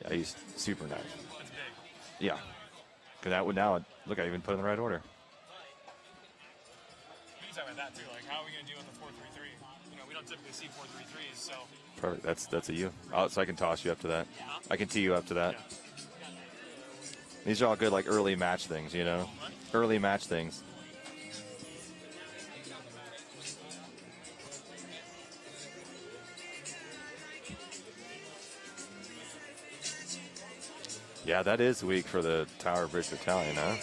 Yeah, he's super nice. That's big. Yeah. Because that would now, look, I even put it in the right order. We can talk about that too. Like, how are we going to deal with the 4-3-3? You know, we don't typically see 4-3-3s, so. Perfect. That's a you. So I can toss you up to that. I can tee you up to that. Yeah. These are all good, like, early match things, you know? Early match things. Yeah, that is weak for the Tower Bridge Battalion, huh?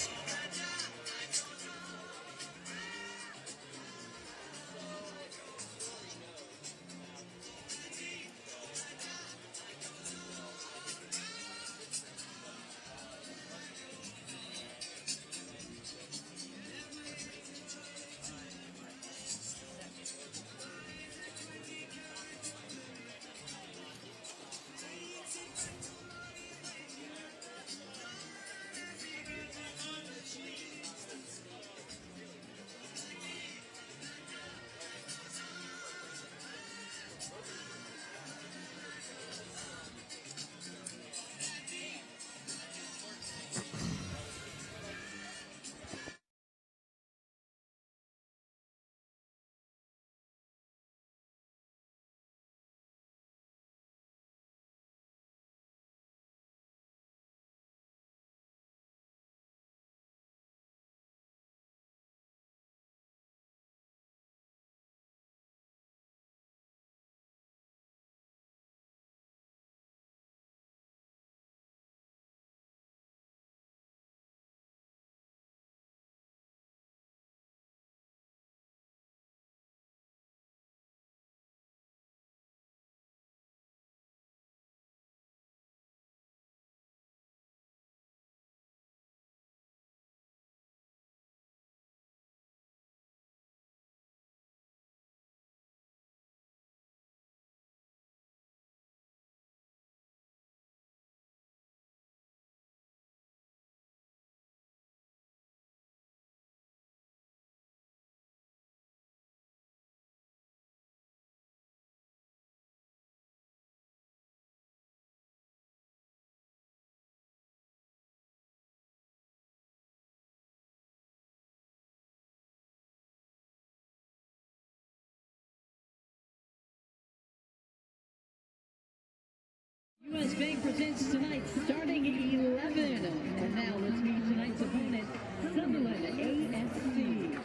U.S. Bank presents tonight's starting 11. And now let's meet tonight's opponent, Sunderland AFC.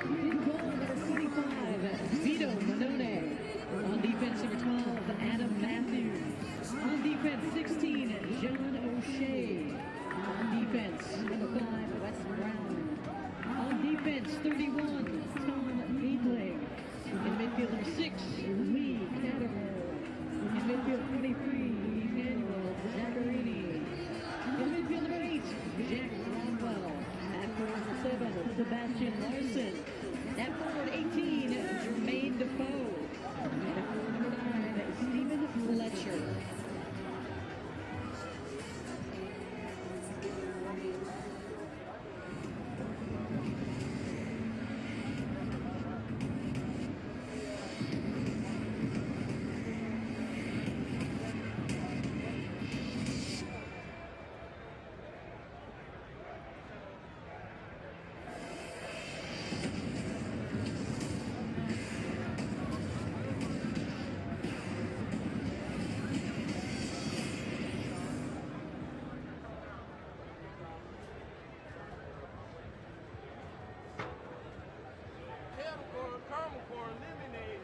In goal, number 25, Vito Manone. On defense, number 12, Adam Matthews. On defense, 16, John O'Shea. On defense, number 5, Wes Brown. On defense, 31, Tom Needling. In midfield, number 6, Lee Cattermole. In midfield, 23, Emmanuel Zaccarini. In midfield, number 8, Jack Rodwell. At forward, 7, Sebastian Larson. At forward, 18, Jermaine Defoe. And at forward, number 9, Stephen Fletcher. Caramel corn lemonade.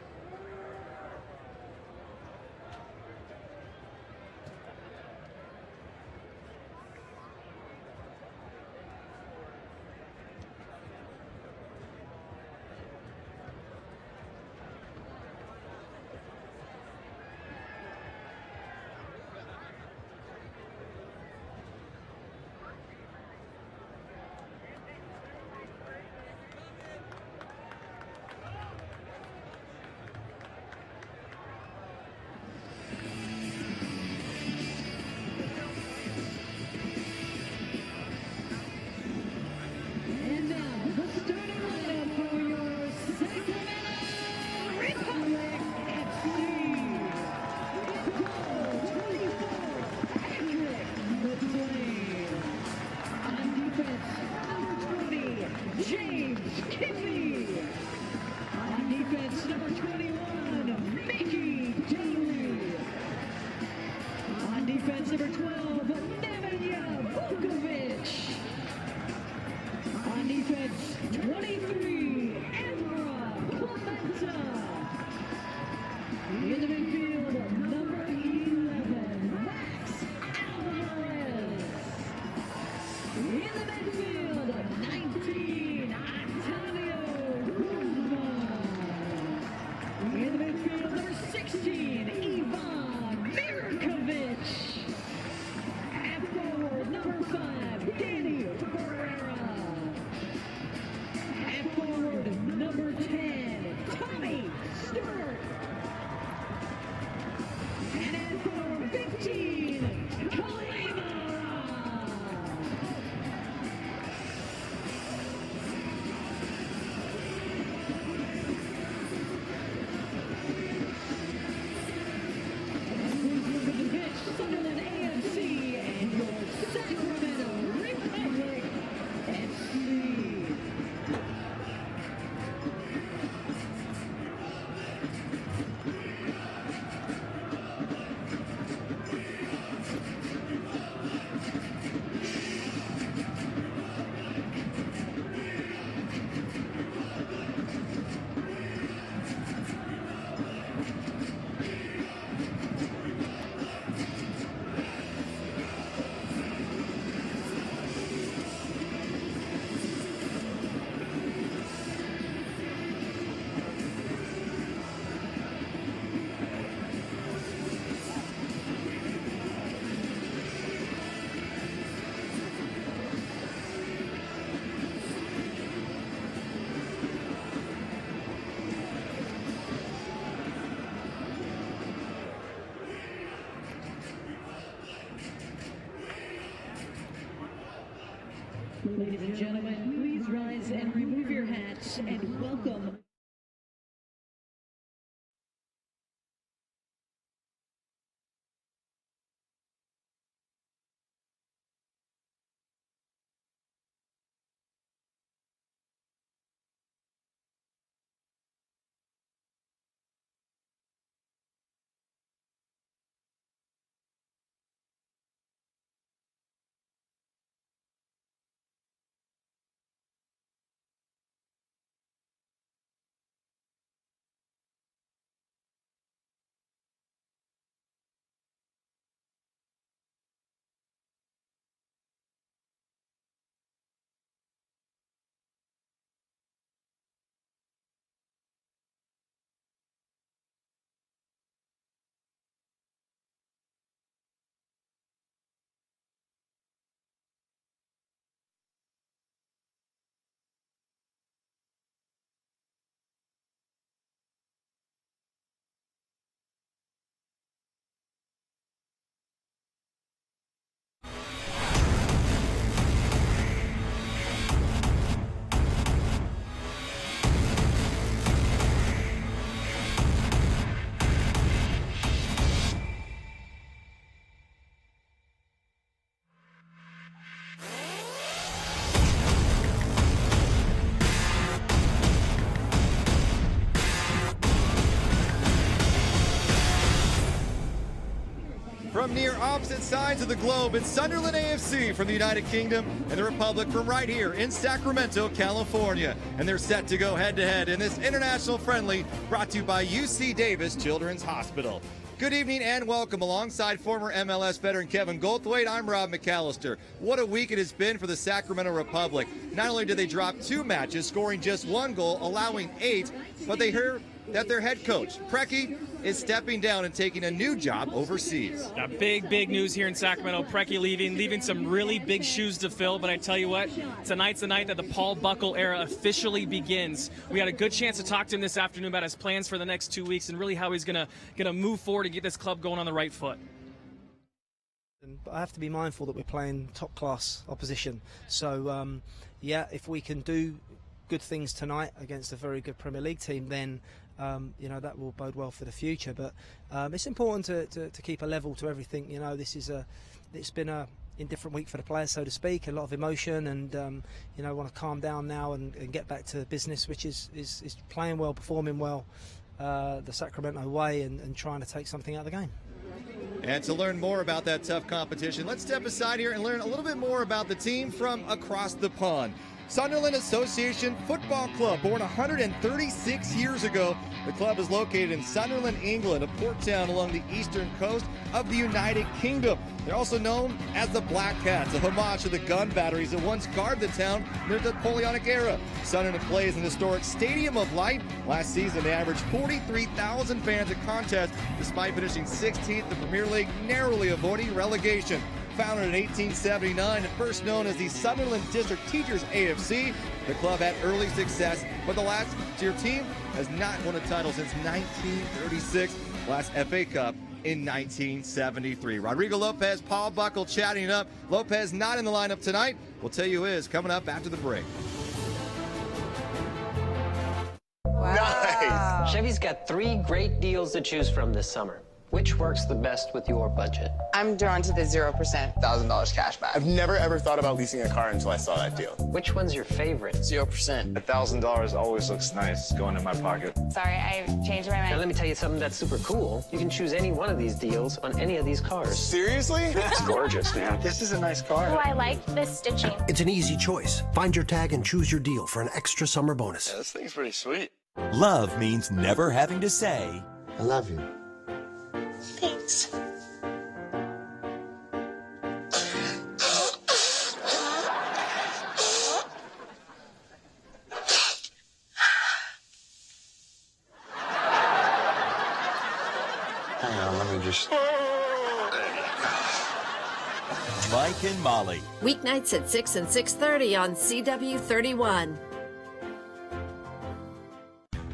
Ladies and gentlemen, please rise and remove your hats and welcome. From near opposite sides of the globe, it's Sunderland AFC from the United Kingdom and the Republic from right here in Sacramento, California. And they're set to go head-to-head in this international friendly brought to you by UC Davis Children's Hospital. Good evening and welcome. Alongside former MLS veteran Kevin Goldthwait, I'm Rob McAllister. What a week it has been for the Sacramento Republic. Not only did they drop 2 matches, scoring just 1 goal, allowing 8, but they hear that their head coach, Preki, is stepping down and taking a new job overseas. Yeah, big news here in Sacramento. Preki leaving some really big shoes to fill. But I tell you what, tonight's the night that the Paul Buckle era officially begins. We had a good chance to talk to him this afternoon about his plans for the next 2 weeks and really how he's gonna move forward and get this club going on the right foot. But I have to be mindful that we're playing top-class opposition. So, yeah, if we can do good things tonight against a very good Premier League team, then you know, that will bode well for the future. But it's important to keep a level to everything. You know, it's been a indifferent week for the players, so to speak. A lot of emotion, and you know, want to calm down now and get back to business, which is playing well, performing well, the Sacramento way, and trying to take something out of the game. And to learn more about that tough competition, let's step aside here and learn a little bit more about the team from across the pond. Sunderland Association Football Club, born 136 years ago. The club is located in Sunderland, England, a port town along the eastern coast of the United Kingdom. They're also known as the Black Cats, a homage to the gun batteries that once guarded the town during the Napoleonic era. Sunderland plays in the historic Stadium of Light. Last season, they averaged 43,000 fans at contest, despite finishing 16th in the Premier League, narrowly avoiding relegation. Founded in 1879 and first known as the Sunderland District Teachers AFC, the club had early success, but the last tier team has not won a title since 1936, last FA Cup in 1973. Rodrigo Lopez, Paul Buckle chatting up. Lopez not in the lineup tonight. We'll tell you who is coming up after the break. Wow. Nice. Chevy's got 3 great deals to choose from this summer. Which works the best with your budget? I'm drawn to the 0%. $1,000 cash back. I've never ever thought about leasing a car until I saw that deal. Which one's your favorite? 0%. $1,000 always looks nice going in my pocket. Sorry, I changed my Now mind. let me tell you something that's super cool. You can choose any one of these deals on any of these cars. Seriously? It's gorgeous, man. This is a nice car. Oh, I like this stitching. It's an easy choice. Find your tag and choose your deal for an extra summer bonus. Yeah, this thing's pretty sweet. Love means never having to say, I love you. Thanks. Hang on, let me just... Mike and Molly. Weeknights at 6 and 6:30 on CW31.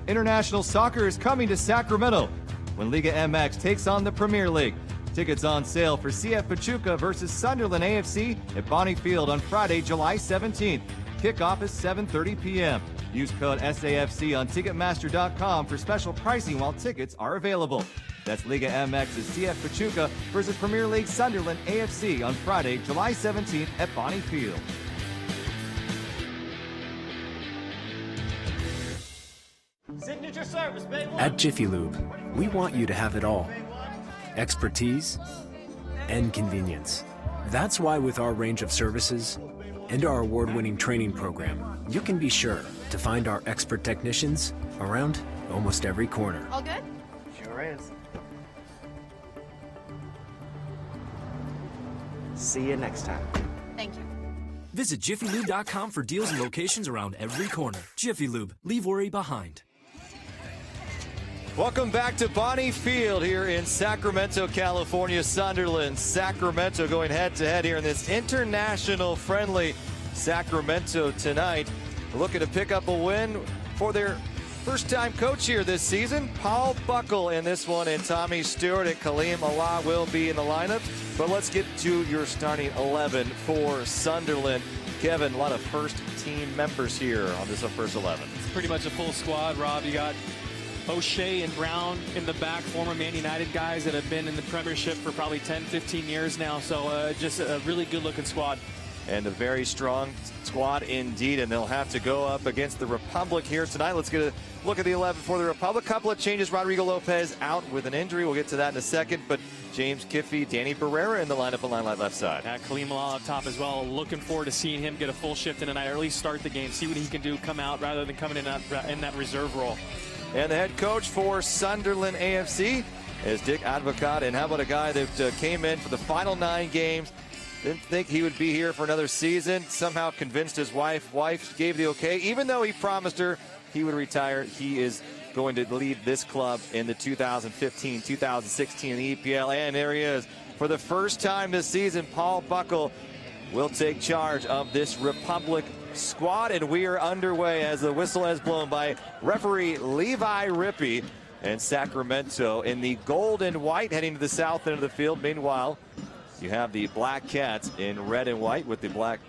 International soccer is coming to Sacramento when Liga MX takes on the Premier League. Tickets on sale for CF Pachuca versus Sunderland AFC at Bonnie Field on Friday, July 17th. Kickoff is 7:30 p.m. Use code SAFC on Ticketmaster.com for special pricing while tickets are available. That's Liga MX's CF Pachuca versus Premier League Sunderland AFC on Friday, July 17th at Bonnie Field. Signature service, baby. At Jiffy Lube, we want you to have it all. Expertise and convenience. That's why with our range of services and our award-winning training program, you can be sure to find our expert technicians around almost every corner. All good? Sure is. See you next time. Thank you. Visit jiffylube.com for deals and locations around every corner. Jiffy Lube, leave worry behind. Welcome back to Bonnie Field here in Sacramento, California. Sunderland, Sacramento going head-to-head here in this international friendly. Sacramento tonight looking to pick up a win for their first-time coach here this season, Paul Buckle in this one, and Tommy Stewart and Kaleem Allah will be in the lineup. But let's get to your starting 11 for Sunderland. Kevin, a lot of first-team members here on this first 11. It's pretty much a full squad, Rob. You got O'Shea and Brown in the back, former Man United guys that have been in the Premiership for probably 10, 15 years now. So just a really good-looking squad. And a very strong squad indeed, and they'll have to go up against the Republic here tonight. Let's get a look at the 11 for the Republic. Couple of changes. Rodrigo Lopez out with an injury. We'll get to that in a second. But James Kiffey, Danny Barrera in the lineup on line left side. Kaleem Allah up top as well. Looking forward to seeing him get a full shift in tonight, or at least start the game, see what he can do, come out rather than coming in that reserve role. And the head coach for Sunderland AFC is Dick Advocat. And how about a guy that came in for the final 9 games? Didn't think he would be here for another season. Somehow convinced his wife. Wife gave the okay. Even though he promised her he would retire, he is going to lead this club in the 2015-2016 EPL. And there he is. For the first time this season, Paul Buckle will take charge of this Republic squad. And we are underway as the whistle has blown by referee Levi Rippey. And Sacramento in the gold and white heading to the south end of the field. Meanwhile, you have the Black Cats in red and white with the black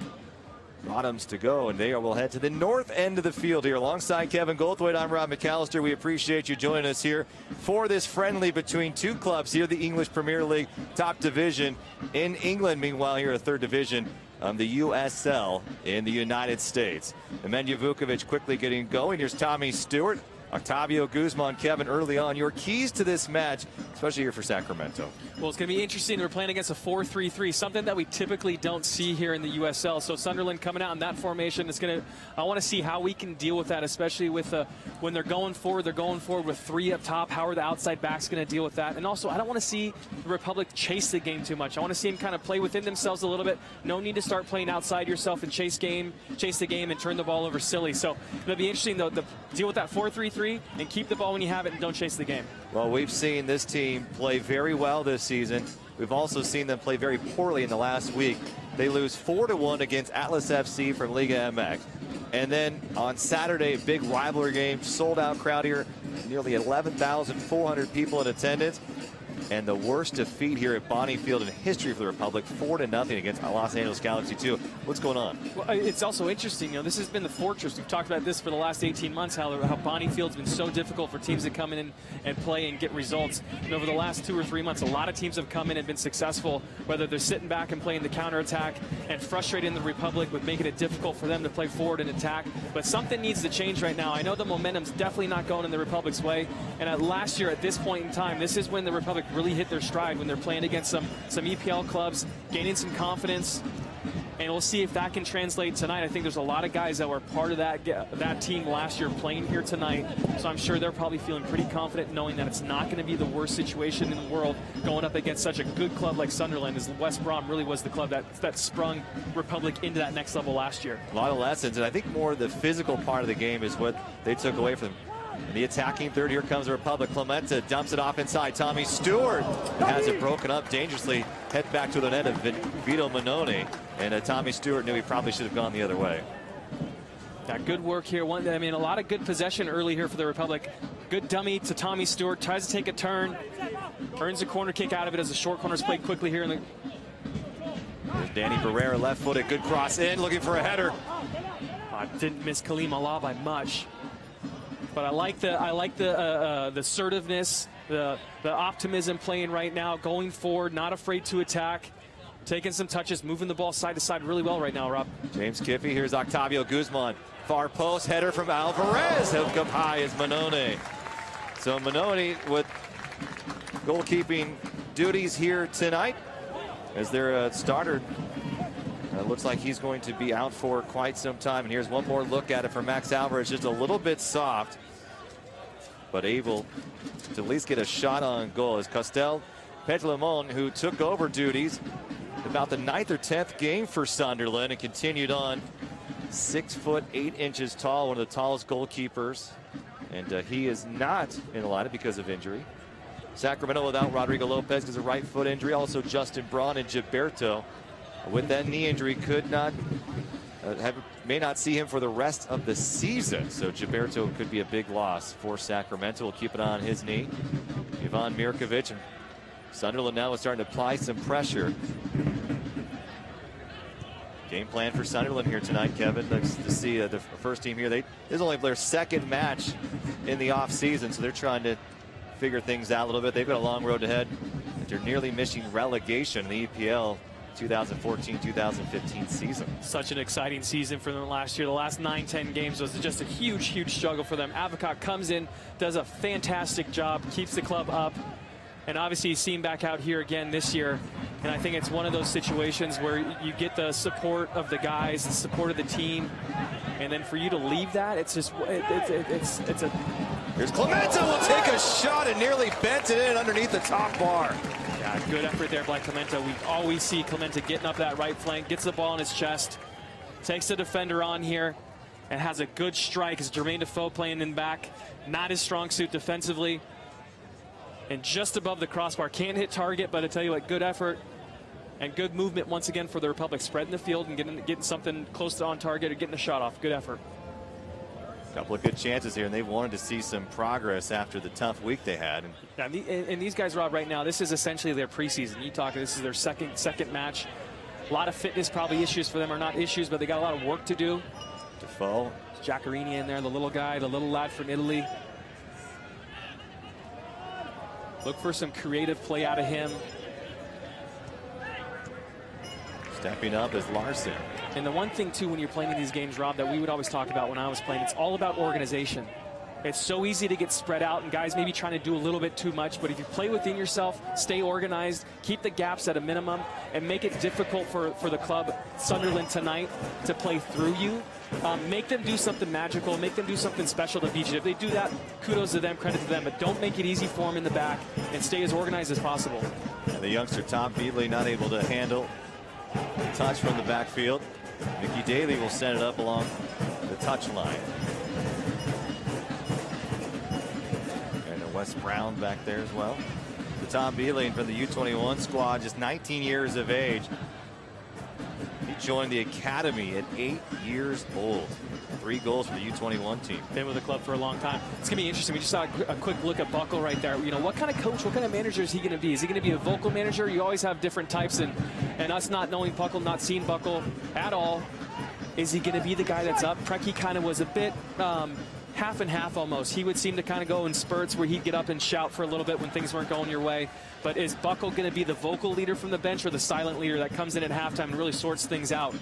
bottoms to go, and they will head to the north end of the field here. Alongside Kevin Goldthwait, I'm Rob McAllister. We appreciate you joining us here for this friendly between two clubs here, the English Premier League top division in England. Meanwhile, here a third division, the USL in the United States. Nemanja Vukovic quickly getting going. Here's Tommy Stewart, Octavio Guzman, Kevin, early on. Your keys to this match, especially here for Sacramento. Well, it's going to be interesting. We're playing against a 4-3-3, something that we typically don't see here in the USL. So Sunderland coming out in that formation is going to, I want to see how we can deal with that, especially with when they're going forward with 3 up top. How are the outside backs going to deal with that? And also, I don't want to see the Republic chase the game too much. I want to see them kind of play within themselves a little bit. No need to start playing outside yourself and chase the game and turn the ball over silly. So it'll be interesting, though, to deal with that 4-3-3 and keep the ball when you have it and don't chase the game. Well, we've seen this team play very well this season. We've also seen them play very poorly in the last week. They lose 4-1 against Atlas FC from Liga MX. And then on Saturday, big rivalry game, sold-out crowd here, nearly 11,400 people in attendance. And the worst defeat here at Bonnie Field in history for the Republic, 4-0 against Los Angeles Galaxy 2. What's going on? Well, it's also interesting. This has been the fortress. We've talked about this for the last 18 months, how Bonnie Field's been so difficult for teams to come in and play and get results. And over the last 2 or 3 months, a lot of teams have come in and been successful, whether they're sitting back and playing the counterattack and frustrating the Republic with making it difficult for them to play forward and attack. But something needs to change right now. I know the momentum's definitely not going in the Republic's way. And last year at this point in time, this is when the Republic really hit their stride, when they're playing against some EPL clubs, gaining some confidence. And we'll see if that can translate tonight. I think there's a lot of guys that were part of that team last year playing here tonight. So I'm sure they're probably feeling pretty confident knowing that it's not going to be the worst situation in the world going up against such a good club like Sunderland, as West Brom really was the club that sprung Republic into that next level last year. A lot of lessons, and I think more the physical part of the game is what they took away from them. In the attacking third, here comes the Republic. Clemente dumps it off inside. Tommy Stewart has it broken up dangerously. Head back to the net of Vito Manone. And Tommy Stewart knew he probably should have gone the other way. Yeah, good work here. A lot of good possession early here for the Republic. Good dummy to Tommy Stewart. Tries to take a turn. Earns a corner kick out of it as the short corner's played quickly here in the... There's Danny Barrera, left-footed, good cross in, looking for a header. Didn't miss Kaleem Allah by much. But I like the assertiveness, the optimism playing right now, going forward, not afraid to attack, taking some touches, moving the ball side to side really well right now, Rob. James Kiffey, here's Octavio Guzman. Far post, header from Alvarez, hooked up high is Manone. So Manone with goalkeeping duties here tonight as their starter. Looks like he's going to be out for quite some time. And here's one more look at it for Max Alvarez, just a little bit soft, but able to at least get a shot on goal. As Costel Petlemon, who took over duties about the 9th or 10th game for Sunderland and continued on. 6 foot 8 inches tall, one of the tallest goalkeepers, and he is not in the lineup because of injury. Sacramento without Rodrigo Lopez because of right foot injury. Also Justin Braun and Gilberto with that knee injury could not may not see him for the rest of the season. So Gilberto could be a big loss for Sacramento. We'll keep it on his knee. Ivan Mirkovic, and Sunderland now is starting to apply some pressure. Game plan for Sunderland here tonight, Kevin. Nice to see the first team here. This is only their second match in the offseason, so they're trying to figure things out a little bit. They've got a long road ahead. They're nearly missing relegation in the EPL 2014-2015 season. Such an exciting season for them last year. The last 9-10 games was just a huge struggle for them. Advocaat comes in, does a fantastic job, keeps the club up, and obviously he's seen back out here again this year. And I think it's one of those situations where you get the support of the guys, the support of the team, and then for you to leave that, it's just it's a. Here's Clemente will take a shot and nearly bent it in underneath the top bar. Yeah, good effort there by Clemente. We always see Clemente getting up that right flank, gets the ball in his chest, takes the defender on here, and has a good strike. As Jermaine Defoe playing in back, not his strong suit defensively, and just above the crossbar. Can't hit target, but I tell you what, good effort and good movement once again for the Republic, spreading the field and getting something close to on target or getting a shot off. Good effort. A couple of good chances here, and they've wanted to see some progress after the tough week they had. And these guys, Rob, right now, this is essentially their preseason. You talk, this is their second match. A lot of fitness probably issues for them, or not issues, but they got a lot of work to do. Defoe. Giaccherini in there, the little guy, the little lad from Italy. Look for some creative play out of him. Stepping up is Larson. And the one thing, too, when you're playing in these games, Rob, that we would always talk about when I was playing, it's all about organization. It's so easy to get spread out, and guys maybe trying to do a little bit too much. But if you play within yourself, stay organized, keep the gaps at a minimum, and make it difficult for the club, Sunderland tonight, to play through you. Make them do something magical, make them do something special to beat you. If they do that, kudos to them, credit to them. But don't make it easy for them in the back, and stay as organized as possible. And the youngster Tom Beatley not able to handle the touch from the backfield. Mickey Daly will send it up along the touch line. And Wes Brown back there as well. The Tom Beatley from the U21 squad, just 19 years of age. He joined the academy at 8 years old. 3 goals for the U21 team. Been with the club for a long time. It's going to be interesting. We just saw a quick look at Buckle right there. You know, what kind of coach, what kind of manager is he going to be? Is he going to be a vocal manager? You always have different types, and us not knowing Buckle, not seeing Buckle at all. Is he going to be the guy that's up? Preki kind of was a bit half and half almost. He would seem to kind of go in spurts where he'd get up and shout for a little bit when things weren't going your way. But is Buckle going to be the vocal leader from the bench, or the silent leader that comes in at halftime and really sorts things out?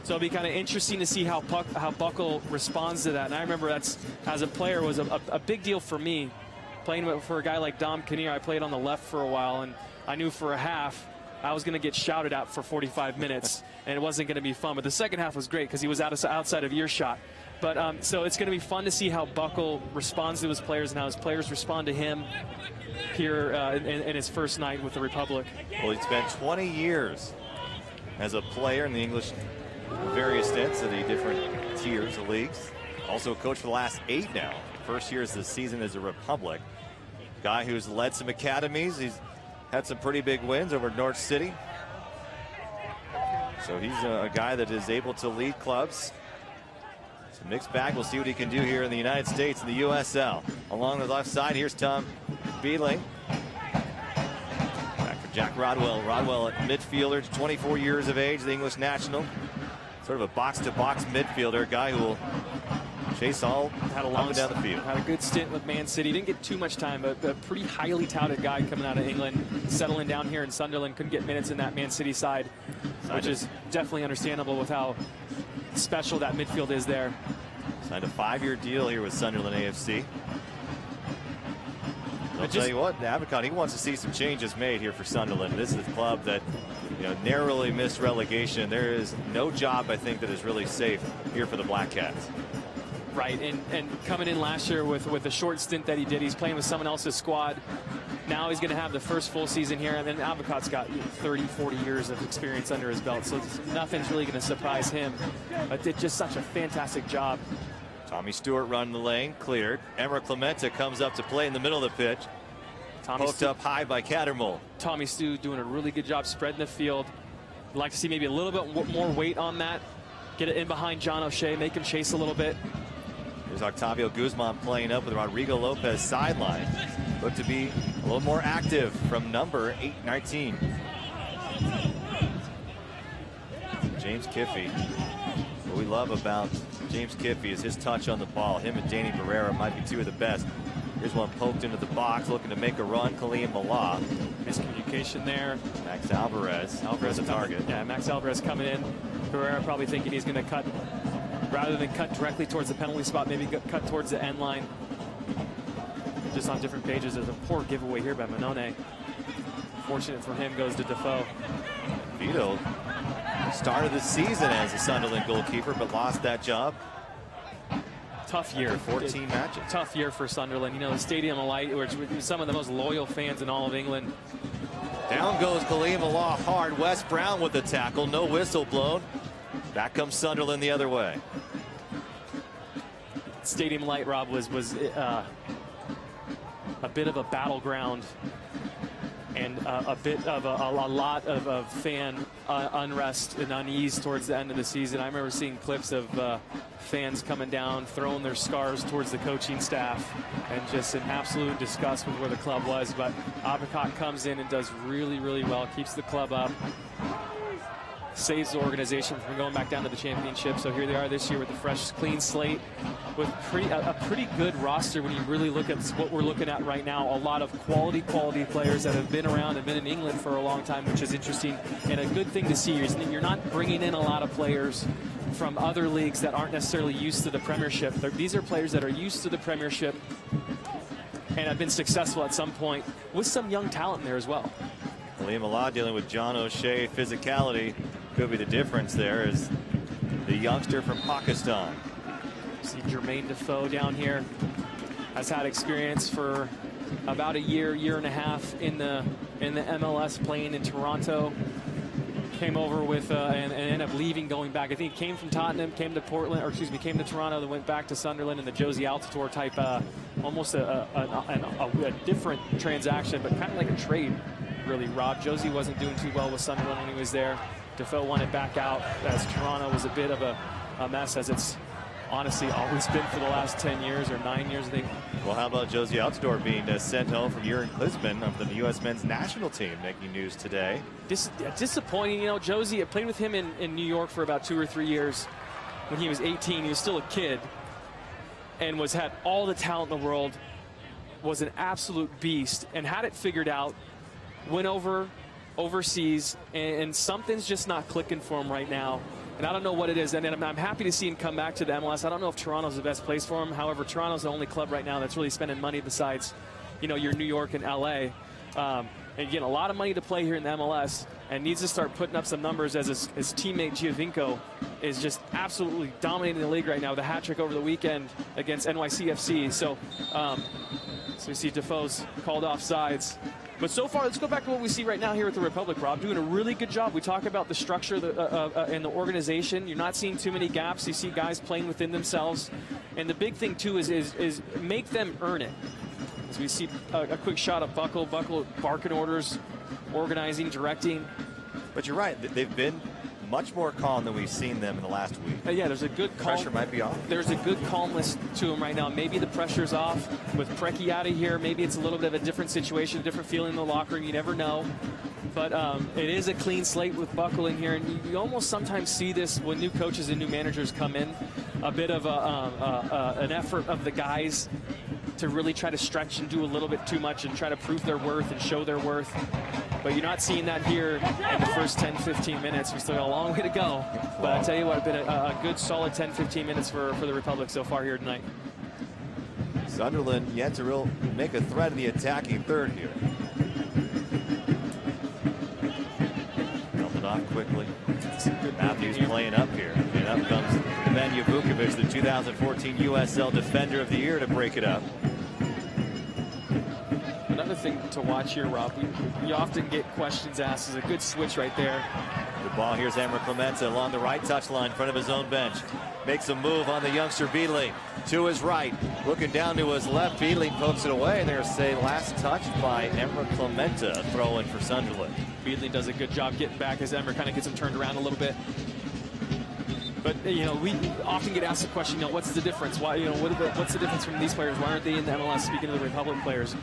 So it'll be kind of interesting to see how Buckle responds to that. And I remember that's, as a player, was a big deal for me. Playing for a guy like Dom Kinnear, I played on the left for a while, and I knew for a half I was going to get shouted at for 45 minutes, and it wasn't going to be fun. But the second half was great because he was outside of earshot. But so it's going to be fun to see how Buckle responds to his players and how his players respond to him here in his first night with the Republic. Well, he spent 20 years as a player in the English various stints of the different tiers of leagues. Also a coach for the last 8 now. First year of the season as a Republic. Guy who's led some academies. He's had some pretty big wins over North City. So he's a guy that is able to lead clubs. It's a mixed bag. We'll see what he can do here in the United States, in the USL. Along the left side, here's Tom Beatley. Jack Rodwell. Rodwell, at midfielder, 24 years of age, the English national. Sort of a box-to-box midfielder, guy who will chase all had a up long and down the field. Had a good stint with Man City. Didn't get too much time, but a pretty highly touted guy coming out of England, settling down here in Sunderland. Couldn't get minutes in that Man City side, which is definitely understandable with how special that midfield is there. Signed a 5-year deal here with Sunderland AFC. I'll tell you what, Avocado, he wants to see some changes made here for Sunderland. This is a club that, narrowly missed relegation. There is no job, I think, that is really safe here for the Black Cats. Right, and coming in last year with a short stint that he did, he's playing with someone else's squad. Now he's going to have the first full season here, and then Avocado's got 30, 40 years of experience under his belt, so nothing's really going to surprise him. But did just such a fantastic job. Tommy Stewart running the lane, cleared. Emmer Clemente comes up to play in the middle of the pitch. Poked up high by Cattermole. Tommy Stu doing a really good job spreading the field. I'd like to see maybe a little bit more weight on that. Get it in behind John O'Shea, make him chase a little bit. There's Octavio Guzman playing up with Rodrigo Lopez sideline. Look to be a little more active from number 819. James Kiffey. What we love about James Kiffey is his touch on the ball. Him and Danny Barrera might be two of the best. Here's one poked into the box, looking to make a run. Khalid Malah. Miscommunication there. Max Alvarez. Alvarez a target. Yeah, Max Alvarez coming in. Barrera probably thinking he's going to cut, rather than cut directly towards the penalty spot, maybe cut towards the end line. Just on different pages. There's a poor giveaway here by Manone. Fortunate for him, goes to Defoe. Vito started the season as a Sunderland goalkeeper, but lost that job. Tough year. 14 matches. Tough year for Sunderland. The Stadium of Light, which with some of the most loyal fans in all of England. Down goes Khalid Malah hard. Wes Brown with the tackle. No whistle blown. Back comes Sunderland the other way. Stadium Light, Rob, was a bit of a battleground and a bit of a lot of fan unrest and unease towards the end of the season. I remember seeing clips of fans coming down, throwing their scarves towards the coaching staff, and just in absolute disgust with where the club was. But Avocado comes in and does really, really well, keeps the club up, saves the organization from going back down to the championship. So here they are this year with a fresh, clean slate, with a pretty good roster when you really look at what we're looking at right now. A lot of quality players that have been around and been in England for a long time, which is interesting and a good thing to see. You're not bringing in a lot of players from other leagues that aren't necessarily used to the Premiership. These are players that are used to the Premiership and have been successful at some point with some young talent in there as well. Khalid Malah dealing with John O'Shea. Physicality could be the difference there as the youngster from Pakistan. See Jermaine Defoe down here has had experience for about a year and a half in the MLS, playing in Toronto. Came over with and ended up leaving, going back. I think he came from Tottenham, came to Portland, or excuse me, came to Toronto, then went back to Sunderland in the Josie Altidore type, almost a different transaction, but kind of like a trade, really, Rob. Josie wasn't doing too well with Sunderland when he was there. Defoe wanted back out, as Toronto was a bit of a mess, as it's honestly always been for the last 10 years or 9 years, I think. Well, how about Josie Altidore being sent home from Jurgen Klinsmann of the U.S. men's national team, making news today? Disappointing. Josie, I played with him in New York for about 2 or 3 years. When he was 18, he was still a kid and had all the talent in the world, was an absolute beast, and had it figured out. Went overseas, and something's just not clicking for him right now. And I don't know what it is. And I'm happy to see him come back to the MLS. I don't know if Toronto's the best place for him. However, Toronto's the only club right now that's really spending money besides, your New York and LA. And again, a lot of money to play here in the MLS, and needs to start putting up some numbers as his teammate Giovinco is just absolutely dominating the league right now with a hat trick over the weekend against NYCFC. So we see Defoe's called off sides. But so far, let's go back to what we see right now here at the Republic, Rob. Doing a really good job. We talk about the structure and the organization. You're not seeing too many gaps. You see guys playing within themselves. And the big thing, too, is make them earn it. As we see a quick shot of Buckle. Buckle barking orders, organizing, directing. But you're right. They've been much more calm than we've seen them in the last week. Yeah, there's a good calm. Pressure might be off. There's a good calmness to them right now. Maybe the pressure's off with Preki out of here. Maybe it's a little bit of a different situation, a different feeling in the locker room. You never know. But it is a clean slate with Buckle in here, and you almost sometimes see this when new coaches and new managers come in, a bit of an effort of the guys to really try to stretch and do a little bit too much and try to prove their worth and show their worth. But you're not seeing that here in the first 10, 15 minutes. We still got a long way to go. But I tell you what, it's been a good, solid 10, 15 minutes for the Republic so far here tonight. Sunderland yet to make a threat in the attacking third here. Off quickly. Matthews playing up here. And up comes Nemanja Vukovic, the 2014 USL Defender of the Year, to break it up. Another thing to watch here, Rob, we often get questions asked. Is a good switch right there. The ball, here's Emre Clemente along the right touchline in front of his own bench. Makes a move on the youngster Beedling to his right. Looking down to his left, Beedling pokes it away. And there's a last touch by Emre Clemente, throw in for Sunderland. Beedling does a good job getting back as Emre kind of gets him turned around a little bit. But, you know, we often get asked the question, you know, what's the difference? Why, you know, what's the difference from these players? Why aren't they in the MLS, speaking of the Republic players?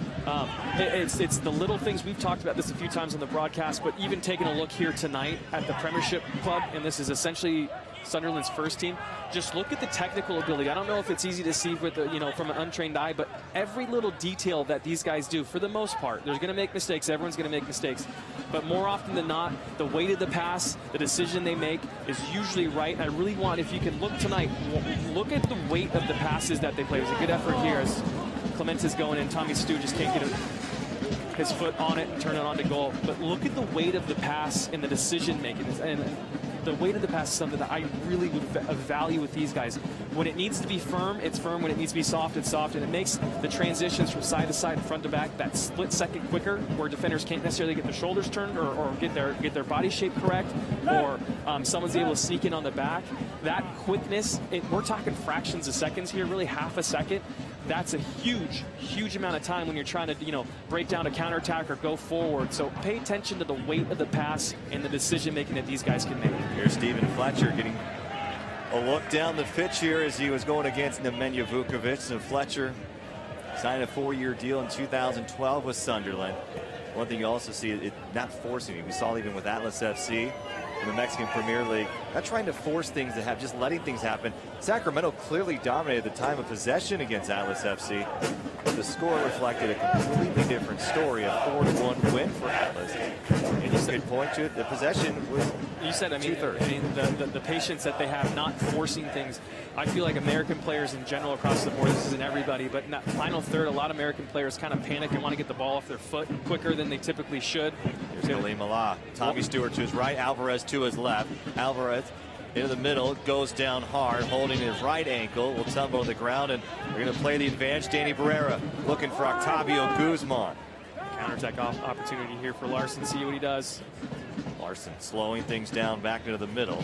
It's the little things. We've talked about this a few times on the broadcast, but even taking a look here tonight at the Premiership Club, and this is essentially Sunderland's first team, just look at the technical ability. I don't know if it's easy to see with the, you know, from an untrained eye, but every little detail that these guys do, for the most part, they're going to make mistakes. Everyone's going to make mistakes. But more often than not, the weight of the pass, the decision they make is usually right. And I really want, if you can look tonight, look at the weight of the passes that they play. There's a good effort here as Clemente's going in. Tommy Stu just can't get his foot on it and turn it on to goal. But look at the weight of the pass and the decision making. And the weight of the pass is something that I really would value with these guys. When it needs to be firm, it's firm. When it needs to be soft, it's soft. And it makes the transitions from side to side and front to back that split second quicker, where defenders can't necessarily get their shoulders turned or get their body shape correct, or someone's able to sneak in on the back. That quickness, we're talking fractions of seconds here, really half a second. That's a huge, huge amount of time when you're trying to, you know, break down a counterattack or go forward. So pay attention to the weight of the pass and the decision making that these guys can make. Here's Stephen Fletcher getting a look down the pitch here as he was going against Nemanja Vukovic. And Fletcher signed a 4-year deal in 2012 with Sunderland. One thing you also see, it not forcing it. We saw even with Atlas FC in the Mexican Premier League, not trying to force things to have, just letting things happen. Sacramento clearly dominated the time of possession against Atlas FC. The score reflected a completely different story, a 4-1 win for Atlas. And you could point to it, the possession was you said, I mean, the patience that they have, not forcing things. I feel like American players in general across the board, this isn't everybody, but in that final third, a lot of American players kind of panic and want to get the ball off their foot quicker than they typically should. Here's Khalil Malah. Tommy Stewart to his right, Alvarez to his left. Alvarez into the middle, goes down hard, holding his right ankle, will tumble to the ground, and they're going to play the advantage. Danny Barrera looking for Octavio Guzman. Counterattack opportunity here for Larson. See what he does. Larson slowing things down back into the middle.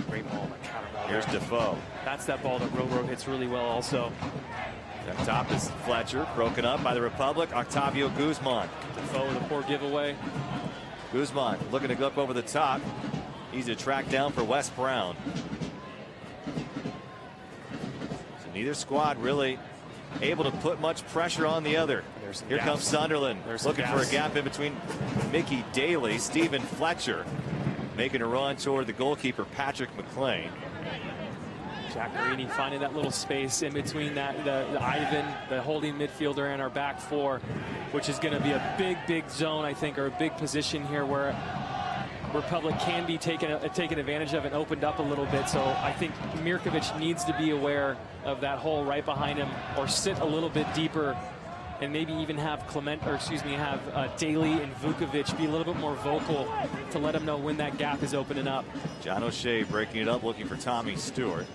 Great ball, that counter ball. Here's Defoe. That's that ball that Roro hits really well also. Up top is Fletcher, broken up by the Republic. Octavio Guzman. Defoe with a poor giveaway. Guzman looking to go up over the top. Easy to track down for Wes Brown. So neither squad really able to put much pressure on the other. Here comes Sunderland. Looking for a gap in between Mickey Daly, Stephen Fletcher making a run toward the goalkeeper Patrick McLean. Jack Marini finding that little space in between that the Ivan, the holding midfielder, and our back four, which is going to be a big zone, I think, or a big position here where Republic can be taken advantage of and opened up a little bit. So I think Mirkovic needs to be aware of that hole right behind him, or sit a little bit deeper, and maybe even have Daly and Vukovic be a little bit more vocal to let him know when that gap is opening up. John O'Shea breaking it up, looking for Tommy Stewart.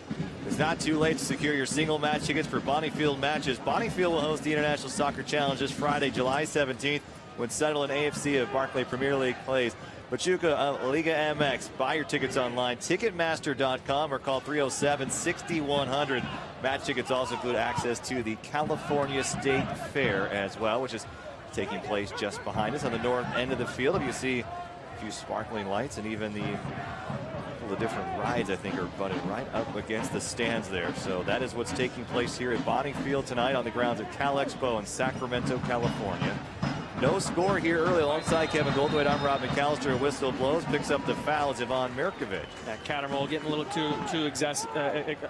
It's not too late to secure your single match tickets for Bonniefield matches. Bonniefield will host the International Soccer Challenge this Friday, July 17th, when Sunderland AFC of Barclay Premier League plays Pachuca Liga MX. Buy your tickets online, Ticketmaster.com, or call 307-6100. Match tickets also include access to the California State Fair as well, which is taking place just behind us on the north end of the field. If you see A few sparkling lights, and even the different rides, I think, are butted right up against the stands there. So that is what's taking place here at Bonney Field tonight on the grounds of Cal Expo in Sacramento, California. No score here early alongside Kevin Goldthwait. I'm Rob McAllister. A whistle blows, picks up the foul. It's Ivan Mirkovic. That Cattermole getting a little too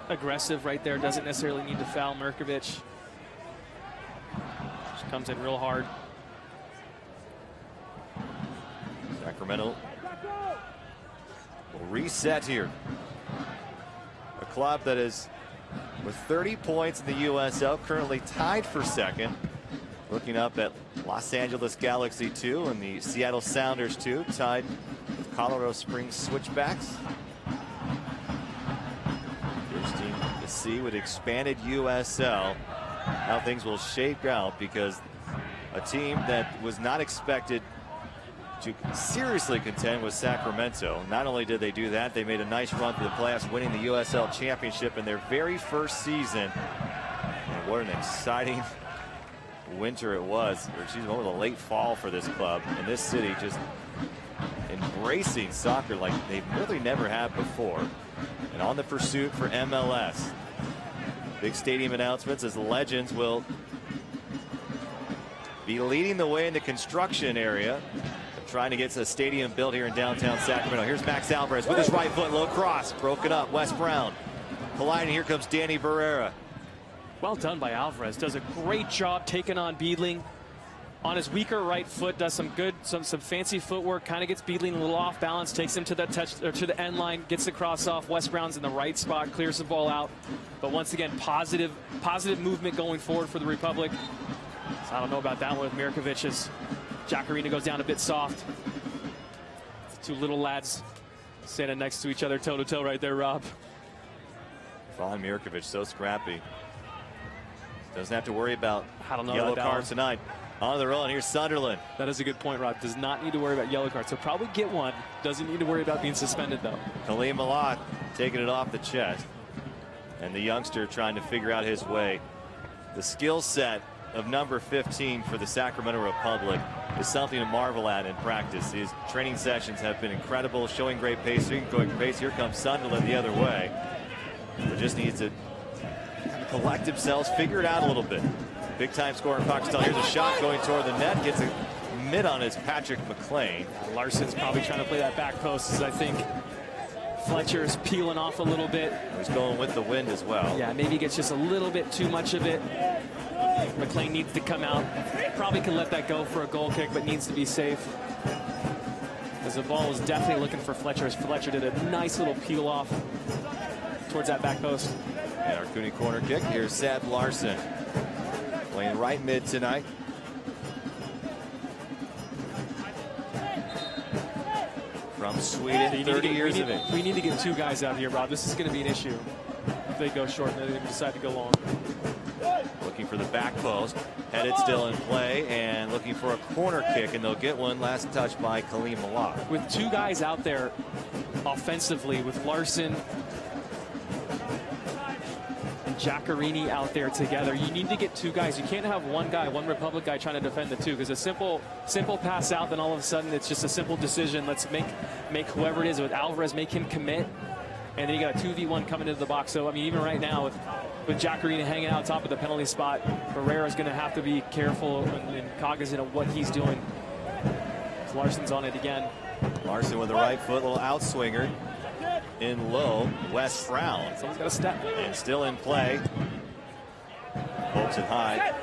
aggressive right there. Doesn't necessarily need to foul Mirkovic. Just comes in real hard. Sacramento will reset here. A club that is with 30 points in the USL, currently tied for second. Looking up at Los Angeles Galaxy 2 and the Seattle Sounders 2, tied with Colorado Springs Switchbacks. Interesting to see with expanded USL how things will shake out, because a team that was not expected to seriously contend with Sacramento. Not only did they do that, they made a nice run to the playoffs, winning the USL Championship in their very first season. And what an exciting winter it was, or excuse me, what was a late fall for this club, and this city just embracing soccer like they've really never had before, and on the pursuit for MLS. Big stadium announcements as Legends will be leading the way in the construction area, trying to get a stadium built here in downtown Sacramento. Here's Max Alvarez with his right foot, low cross, broken up. Wes Brown colliding. Here comes Danny Barrera. Well done by Alvarez. Does a great job taking on Beedling on his weaker right foot. Does some good, some fancy footwork. Kind of gets Beedling a little off balance. Takes him to the touch or to the end line. Gets the cross off. Wes Brown's in the right spot. Clears the ball out. But once again, positive movement going forward for the Republic. So I don't know about that one with Mirkovic as Jack Arena goes down a bit soft. The two little lads standing next to each other, toe to toe, right there, Rob. Ivan Mirkovic, so scrappy. Doesn't have to worry about yellow about cards tonight. On the run, here's Sunderland. That is a good point, Rob. Does not need to worry about yellow cards. So probably get one. Doesn't need to worry about being suspended, though. Khalil Malak taking it off the chest. And the youngster trying to figure out his way. The skill set of number 15 for the Sacramento Republic is something to marvel at in practice. His training sessions have been incredible, showing great pace. Here comes Sunderland the other way. But just needs to collect themselves, figure it out a little bit. Big time scorer in Pakistan. Here's a shot going toward the net. Gets a mid on his Patrick McLean. Larson's probably trying to play that back post, as I think Fletcher's peeling off a little bit. He's going with the wind as well. Yeah, maybe he gets just a little bit too much of it. McLean needs to come out. Probably can let that go for a goal kick, but needs to be safe. As the ball was definitely looking for Fletcher, as Fletcher did a nice little peel off towards that back post. And our Cooney corner kick. Here's Seb Larson playing right mid tonight. From Sweden, 30 years of age. We need to get two guys out here, Rob. This is going to be an issue if they go short and they decide to go long. Looking for the back post. Headed still in play and looking for a corner kick, and they'll get one. Last touch by Khalil Malak. With two guys out there offensively, with Larson and Giaccarini out there together, you need to get two guys. You can't have one guy, one Republic guy trying to defend the two, because a simple pass out, then all of a sudden it's just a simple decision. Let's make whoever it is with Alvarez, make him commit, and then you got a 2v1 coming into the box. So I mean, even right now with Giaccarini hanging out top of the penalty spot, Barrera's going to have to be careful and cognizant of what he's doing. Larson's on it again. Larson with the right foot, little outswinger. In low, Wes Brown. Someone's got to step. And still in play. Pokes it high.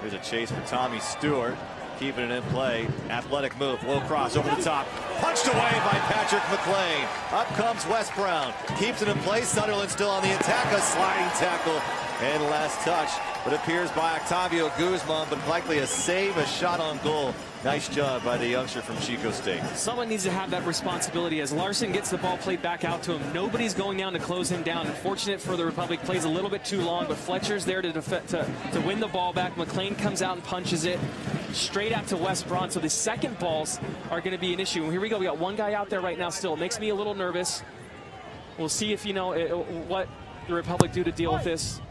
There's a chase for Tommy Stewart. Keeping it in play. Athletic move. Low cross over the top. Punched away by Patrick McLean. Up comes Wes Brown. Keeps it in place. Sunderland still on the attack. A sliding tackle. And last touch. But appears by Octavio Guzman. But likely a save, a shot on goal. Nice job by the youngster from Chico State. Someone needs to have that responsibility as Larson gets the ball played back out to him. Nobody's going down to close him down. Unfortunate for the Republic, plays a little bit too long, but Fletcher's there to win the ball back. McLean comes out and punches it straight out to Wes Brown. So the second balls are going to be an issue. And here we go. We got one guy out there right now still. It makes me a little nervous. We'll see if, what the Republic do to deal with this.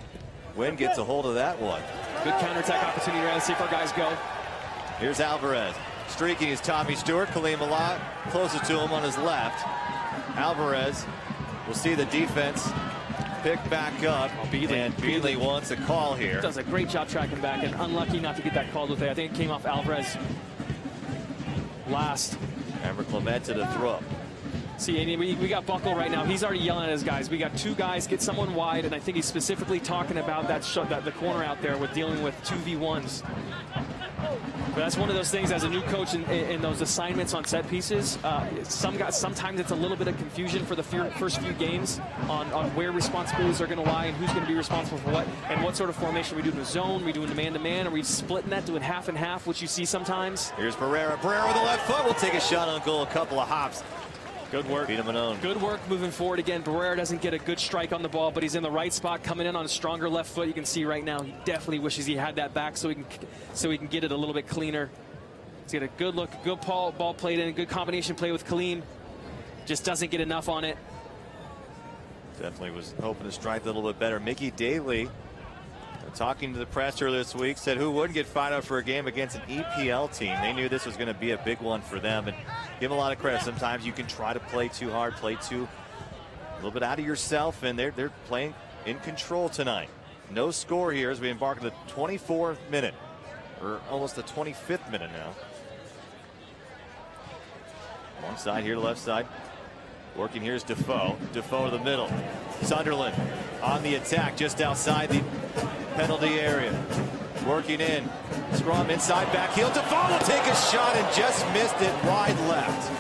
Wynn gets a hold of that one. Good counterattack opportunity. Let's see if our guys go. Here's Alvarez. Streaking is Tommy Stewart. Kaleem Allah closest to him on his left. Alvarez will see the defense pick back up. And Beatley wants a call here. Does a great job tracking back, and unlucky not to get that called with it. I think it came off Alvarez last. Amber Clemente to throw. See, we got Buckle right now. He's already yelling at his guys. We got 2 guys, get someone wide, and I think he's specifically talking about that the corner out there with dealing with 2v1s. But that's one of those things as a new coach in those assignments on set pieces. Sometimes it's a little bit of confusion for the first few games on where responsibilities are going to lie and who's going to be responsible for what and what sort of formation we do in the zone, we do in the man-to-man, are we splitting that, doing half and half, which you see sometimes. Here's Barrera. Barrera with the left foot will take a shot on goal, a couple of hops. Good work. Beat him alone. Good work moving forward again. Barrera doesn't get a good strike on the ball, but he's in the right spot, coming in on a stronger left foot. You can see right now he definitely wishes he had that back so he can get it a little bit cleaner. He's got a good look, good ball played in, a good combination play with Kaleem. Just doesn't get enough on it. Definitely was hoping to strike a little bit better. Mickey Daly, talking to the press earlier this week, said who wouldn't get fired up for a game against an EPL team. They knew this was going to be a big one for them, and give them a lot of credit. Sometimes you can try to play too hard, play too a little bit out of yourself, and they're playing in control tonight. No score here as we embark on the 24th minute, or almost the 25th minute now. One side here, left side. Working here is Defoe. Defoe to the middle. Sunderland on the attack just outside the penalty area. Working in. Scrum inside back heel. Defoe will take a shot and just missed it wide left.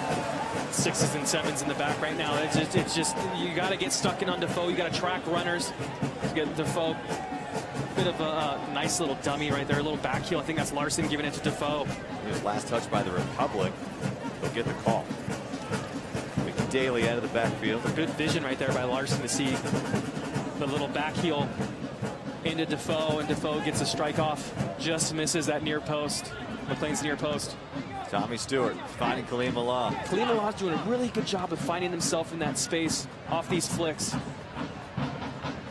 6s and 7s in the back right now. It's just you got to get stuck in on Defoe. You got to track runners. You get Defoe. Bit of a nice little dummy right there. A little back heel. I think that's Larson giving it to Defoe. His last touch by the Republic. They'll get the call. Daly out of the backfield. Good vision right there by Larson to see the little back heel into Defoe, and Defoe gets a strike off, just misses that near post, McLean's near post. Tommy Stewart finding Kaleem Allah. Kaleem Allah's doing a really good job of finding himself in that space off these flicks.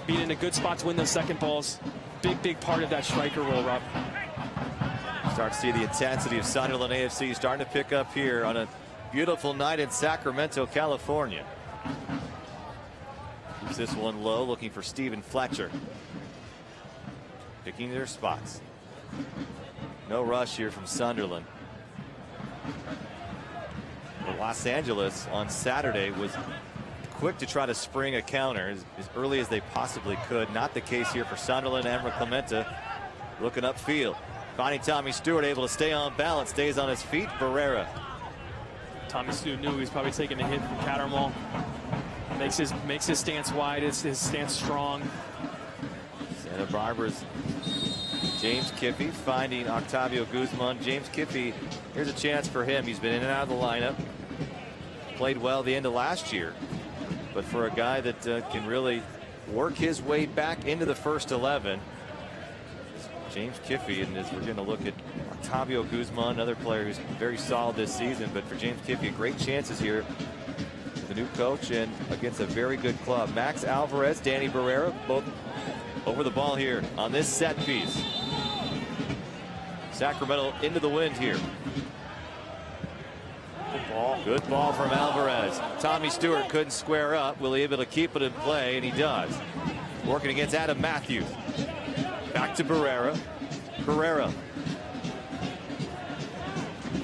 Being in a good spot to win those second balls. Big part of that striker role, Rob. Start to see the intensity of Sunderland AFC starting to pick up here on a beautiful night in Sacramento, California. Keeps this one low, looking for Stephen Fletcher. Picking their spots. No rush here from Sunderland. But Los Angeles on Saturday was quick to try to spring a counter as early as they possibly could. Not the case here for Sunderland. Amber Clemente looking upfield. Finding Tommy Stewart, able to stay on balance, stays on his feet. Barrera. Tommy Stewart knew he was probably taking a hit from Cattermole. Makes his stance wide, his stance strong. Santa Barbara's James Kiffey finding Octavio Guzman. James Kiffey, here's a chance for him. He's been in and out of the lineup. Played well the end of last year. But for a guy that can really work his way back into the first 11, James Kiffey, and as we're going to look at Octavio Guzman, another player who's very solid this season, but for James Kiffey, great chances here with the new coach and against a very good club. Max Alvarez, Danny Barrera, both over the ball here on this set piece. Sacramento into the wind here. Good ball from Alvarez. Tommy Stewart couldn't square up. Will he be able to keep it in play? And he does. Working against Adam Matthews. Back to Barrera. Barrera.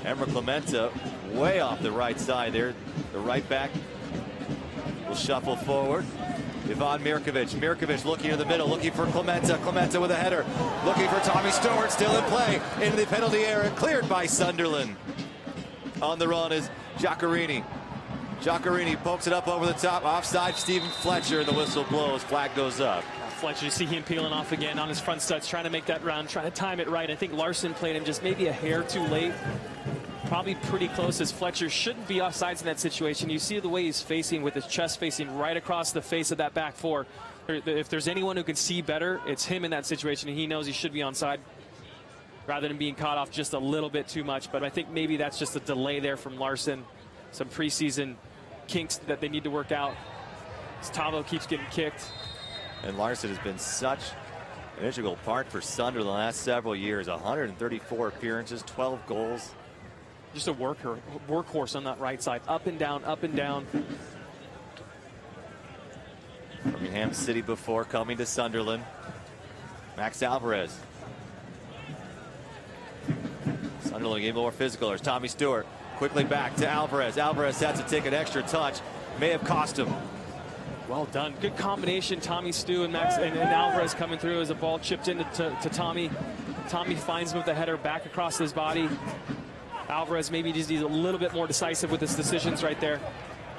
Amber Clemente way off the right side there. The right back will shuffle forward. Ivan Mirkovic. Mirkovic looking in the middle, looking for Clemente. Clemente with a header. Looking for Tommy Stewart, still in play. Into the penalty area, cleared by Sunderland. On the run is Giaccherini. Giaccherini pokes it up over the top. Offside, Stephen Fletcher, and the whistle blows. Flag goes up. Fletcher, you see him peeling off again on his front studs, trying to make that round, trying to time it right. I think Larson played him just maybe a hair too late. Probably pretty close, as Fletcher shouldn't be offsides in that situation. You see the way he's facing, with his chest facing right across the face of that back four. If there's anyone who can see better, it's him in that situation, and he knows he should be onside rather than being caught off just a little bit too much. But I think maybe that's just a delay there from Larson. Some preseason kinks that they need to work out. Tavo keeps getting kicked. And Larson has been such an integral part for Sunderland the last several years. 134 appearances, 12 goals. just a workhorse on that right side. Up and down, up and down. Birmingham City before coming to Sunderland. Max Alvarez. Sunderland getting more physical. There's Tommy Stewart. Quickly back to Alvarez. Alvarez had to take an extra touch. May have cost him. Well done. Good combination. Tommy Stu and Max and Alvarez coming through as the ball chipped into to Tommy. Tommy finds him with the header back across his body. Alvarez maybe just needs a little bit more decisive with his decisions right there.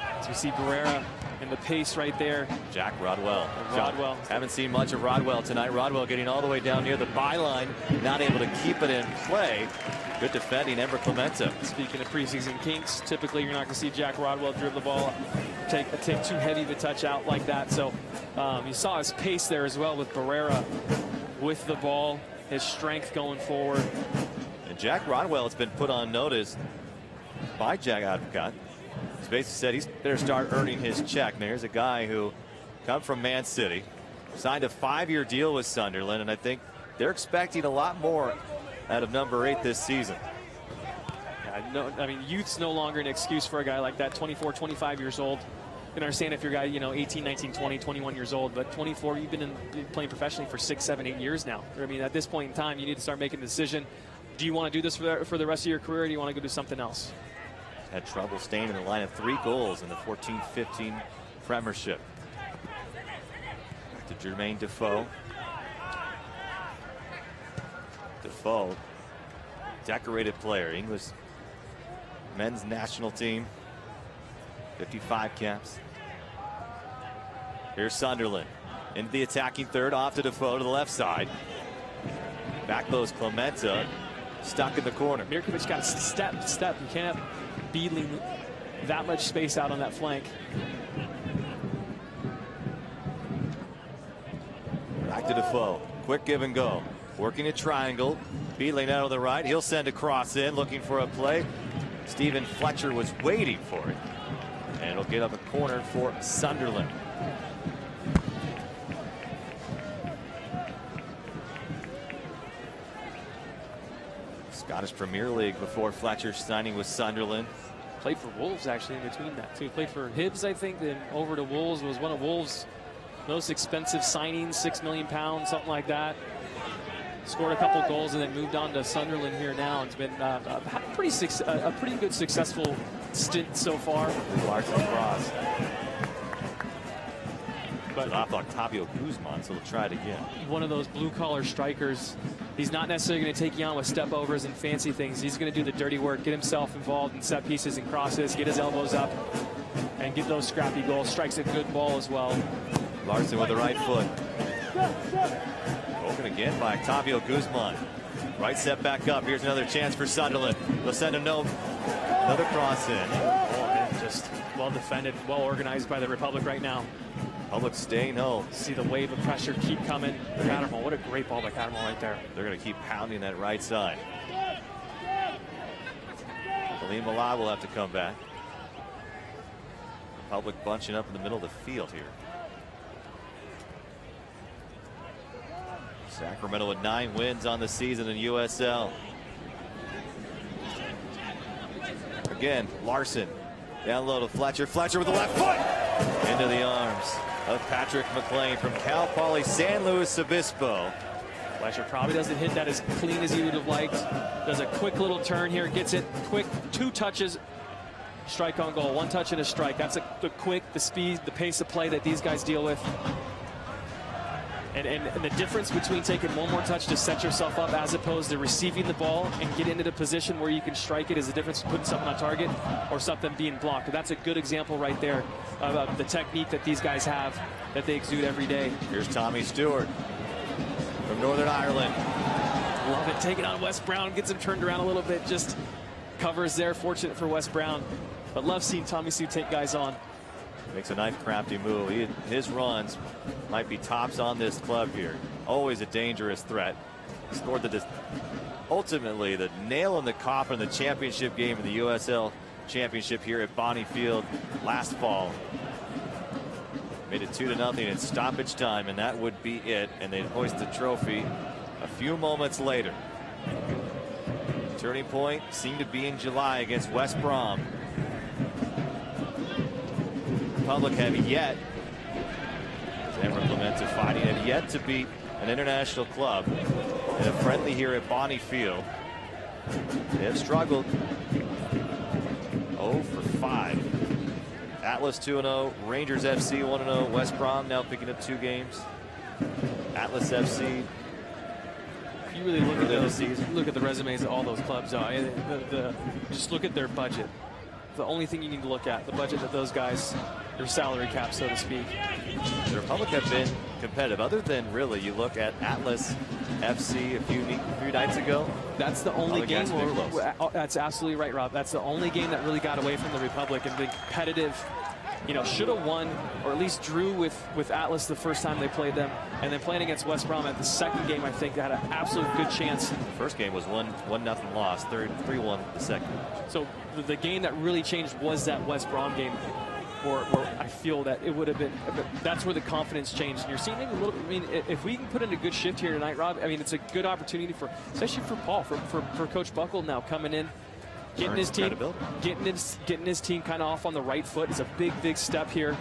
As we see Barrera and the pace right there. Jack Rodwell. Rodwell. Haven't seen much of Rodwell tonight. Rodwell getting all the way down near the byline, not able to keep it in play. Good defending, Ember Clementa. Speaking of preseason kinks, typically you're not going to see Jack Rodwell dribble the ball, take too heavy to touch out like that. So you saw his pace there as well with Barrera with the ball, his strength going forward. And Jack Rodwell has been put on notice by Jack Advocat. He's basically said he's better start earning his check. Now here's a guy who come from Man City, signed a 5-year deal with Sunderland, and I think they're expecting a lot more out of number 8 this season. Yeah, I mean, youth's no longer an excuse for a guy like that. 24, 25 years old. You can understand if you're a guy, 18, 19, 20, 21 years old, but 24, you've been playing professionally for 6, 7, 8 years now. I mean, at this point in time, you need to start making a decision. Do you want to do this for the rest of your career, or do you want to go do something else? Had trouble staying in the line of 3 goals in the 14-15 Premiership. Back to Jermaine Defoe. Defoe, decorated player, English men's national team, 55 caps. Here's Sunderland into the attacking third, off to Defoe to the left side. Back goes Clementa, stuck in the corner. Mirkovic got to step. You can't have Beadling that much space out on that flank. Back to Defoe, quick give and go. Working a triangle, Beadling out of the right. He'll send a cross in, looking for a play. Stephen Fletcher was waiting for it. And it'll get up a corner for Sunderland. Scottish Premier League before Fletcher signing with Sunderland. Played for Wolves actually in between that too. Played for Hibs, I think, then over to Wolves. Was one of Wolves' most expensive signings, £6 million, something like that. Scored a couple goals and then moved on to Sunderland here now. It's been a pretty good successful stint so far. Larson cross. But off Octavio Guzman, so we'll try it again. One of those blue-collar strikers. He's not necessarily going to take you on with step-overs and fancy things. He's going to do the dirty work, get himself involved in set pieces and crosses, get his elbows up, and get those scrappy goals. Strikes a good ball as well. Larson with the right foot. Broken again by Octavio Guzman. Right set back up. Here's another chance for Sunderland. They'll send him another cross in. Oh, man, just well defended, well organized by the Republic right now. Public staying home. See the wave of pressure keep coming. Cattermole, what a great ball by Cattermole right there. They're going to keep pounding that right side. Khalil Malai will have to come back. Republic bunching up in the middle of the field here. Sacramento with 9 wins on the season in USL. Again, Larson down low to Fletcher. Fletcher with the left foot into the arms of Patrick McLean from Cal Poly San Luis Obispo. Fletcher probably doesn't hit that as clean as he would have liked. Does a quick little turn here, gets it quick, 2 touches, strike on goal. 1 touch and a strike. That's the quick, the speed, the pace of play that these guys deal with. And the difference between taking 1 more touch to set yourself up as opposed to receiving the ball and get into the position where you can strike it is the difference between putting something on target or something being blocked. And that's a good example right there of the technique that these guys have that they exude every day. Here's Tommy Stewart from Northern Ireland. Love it. Taking on Wes Brown, gets him turned around a little bit, just covers there. Fortunate for Wes Brown. But love seeing Tommy Stewart take guys on. Makes a nice crafty move. His runs might be tops on this club here. Always a dangerous threat. Scored ultimately the nail in the coffin in the championship game in the USL Championship here at Bonnie Field last fall. Made it 2-0 in stoppage time, and that would be it. And they'd hoist the trophy a few moments later. Turning point seemed to be in July against West Brom. Republic have yet, Zamora Clemente fighting, have yet to beat an international club in a friendly here at Bonnie Field. They have struggled. 0 for 5. Atlas 2-0, Rangers FC 1-0, West Brom now picking up 2 games. Atlas FC. If you really look at the resumes of all those clubs, just look at their budget. The only thing you need to look at, the budget that those guys, their salary cap, so to speak. The Republic have been competitive. Other than really, you look at Atlas FC a few nights ago. That's the only game where, that's absolutely right, Rob. That's the only game that really got away from the Republic and been competitive. You know, should have won or at least drew with Atlas the first time they played them, and then playing against West Brom at the second game, I think they had an absolute good chance. The first game was 1-0 loss, 3-1 the second. So the game that really changed was that West Brom game, where I feel that it would have been, that's where the confidence changed. And you're seeing a little, I mean, if we can put in a good shift here tonight, Rob, I mean, it's a good opportunity for, especially for Paul, for Coach Buckle now coming in, getting his team kind of off on the right foot is a big step here.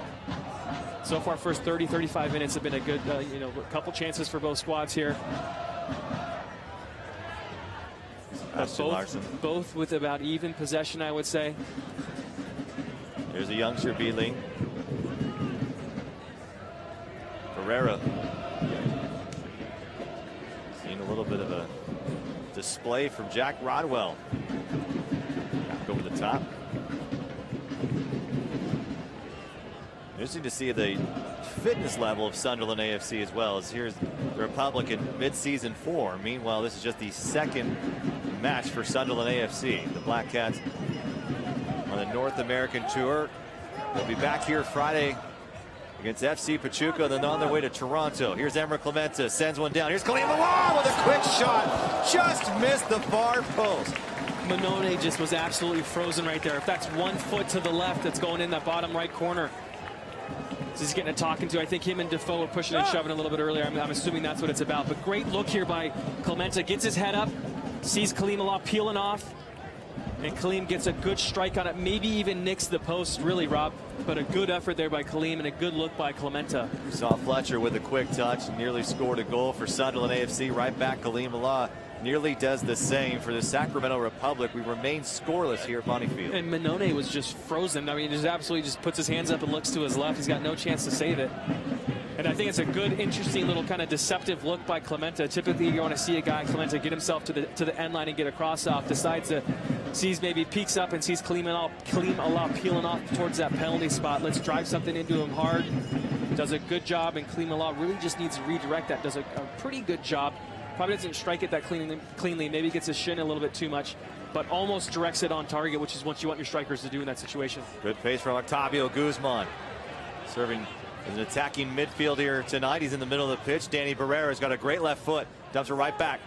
So far, first 30-35 minutes have been a good, a couple chances for both squads here. Both with about even possession, I would say. Here's a youngster, Beedling. Pereira. Seeing a little bit of a display from Jack Rodwell. Back over the top. Interesting to see the fitness level of Sunderland AFC as well, as here's the Republic in mid-season form. Meanwhile, this is just the second match for Sunderland AFC. The Black Cats on the North American tour. They'll be back here Friday against FC Pachuca, then on their way to Toronto. Here's Emerald Clemente, sends one down. Here's Khalil Malal with a quick shot. Just missed the far post. Manone just was absolutely frozen right there. If that's 1 foot to the left, that's going in that bottom right corner. So he's getting a talking to. I think him and Defoe were pushing and shoving a little bit earlier. I'm assuming that's what it's about. But great look here by Clemente. Gets his head up, sees Khalil Malal peeling off. And Khalil gets a good strike on it, maybe even nicks the post, really, Rob. But a good effort there by Khalil and a good look by Clemente. We saw Fletcher with a quick touch, nearly scored a goal for Sunderland AFC. Right back, Khalil Malal nearly does the same for the Sacramento Republic. We remain scoreless here at Bonnie Field. And Manone was just frozen. I mean, he just absolutely just puts his hands up and looks to his left. He's got no chance to save it. And I think it's a good, interesting little kind of deceptive look by Clemente. Typically, you want to see a guy, Clemente, get himself to the end line and get a cross off. Decides to, peeks up and sees Khalil Malal peeling off towards that penalty spot. Let's drive something into him hard. Does a good job, and Khalil Malal really just needs to redirect that. Does a pretty good job. Probably doesn't strike it that cleanly. Maybe gets his shin a little bit too much, but almost directs it on target, which is what you want your strikers to do in that situation. Good pace from Octavio Guzman. Serving as an attacking midfield here tonight. He's in the middle of the pitch. Danny Barrera's got a great left foot. Dumps it right back.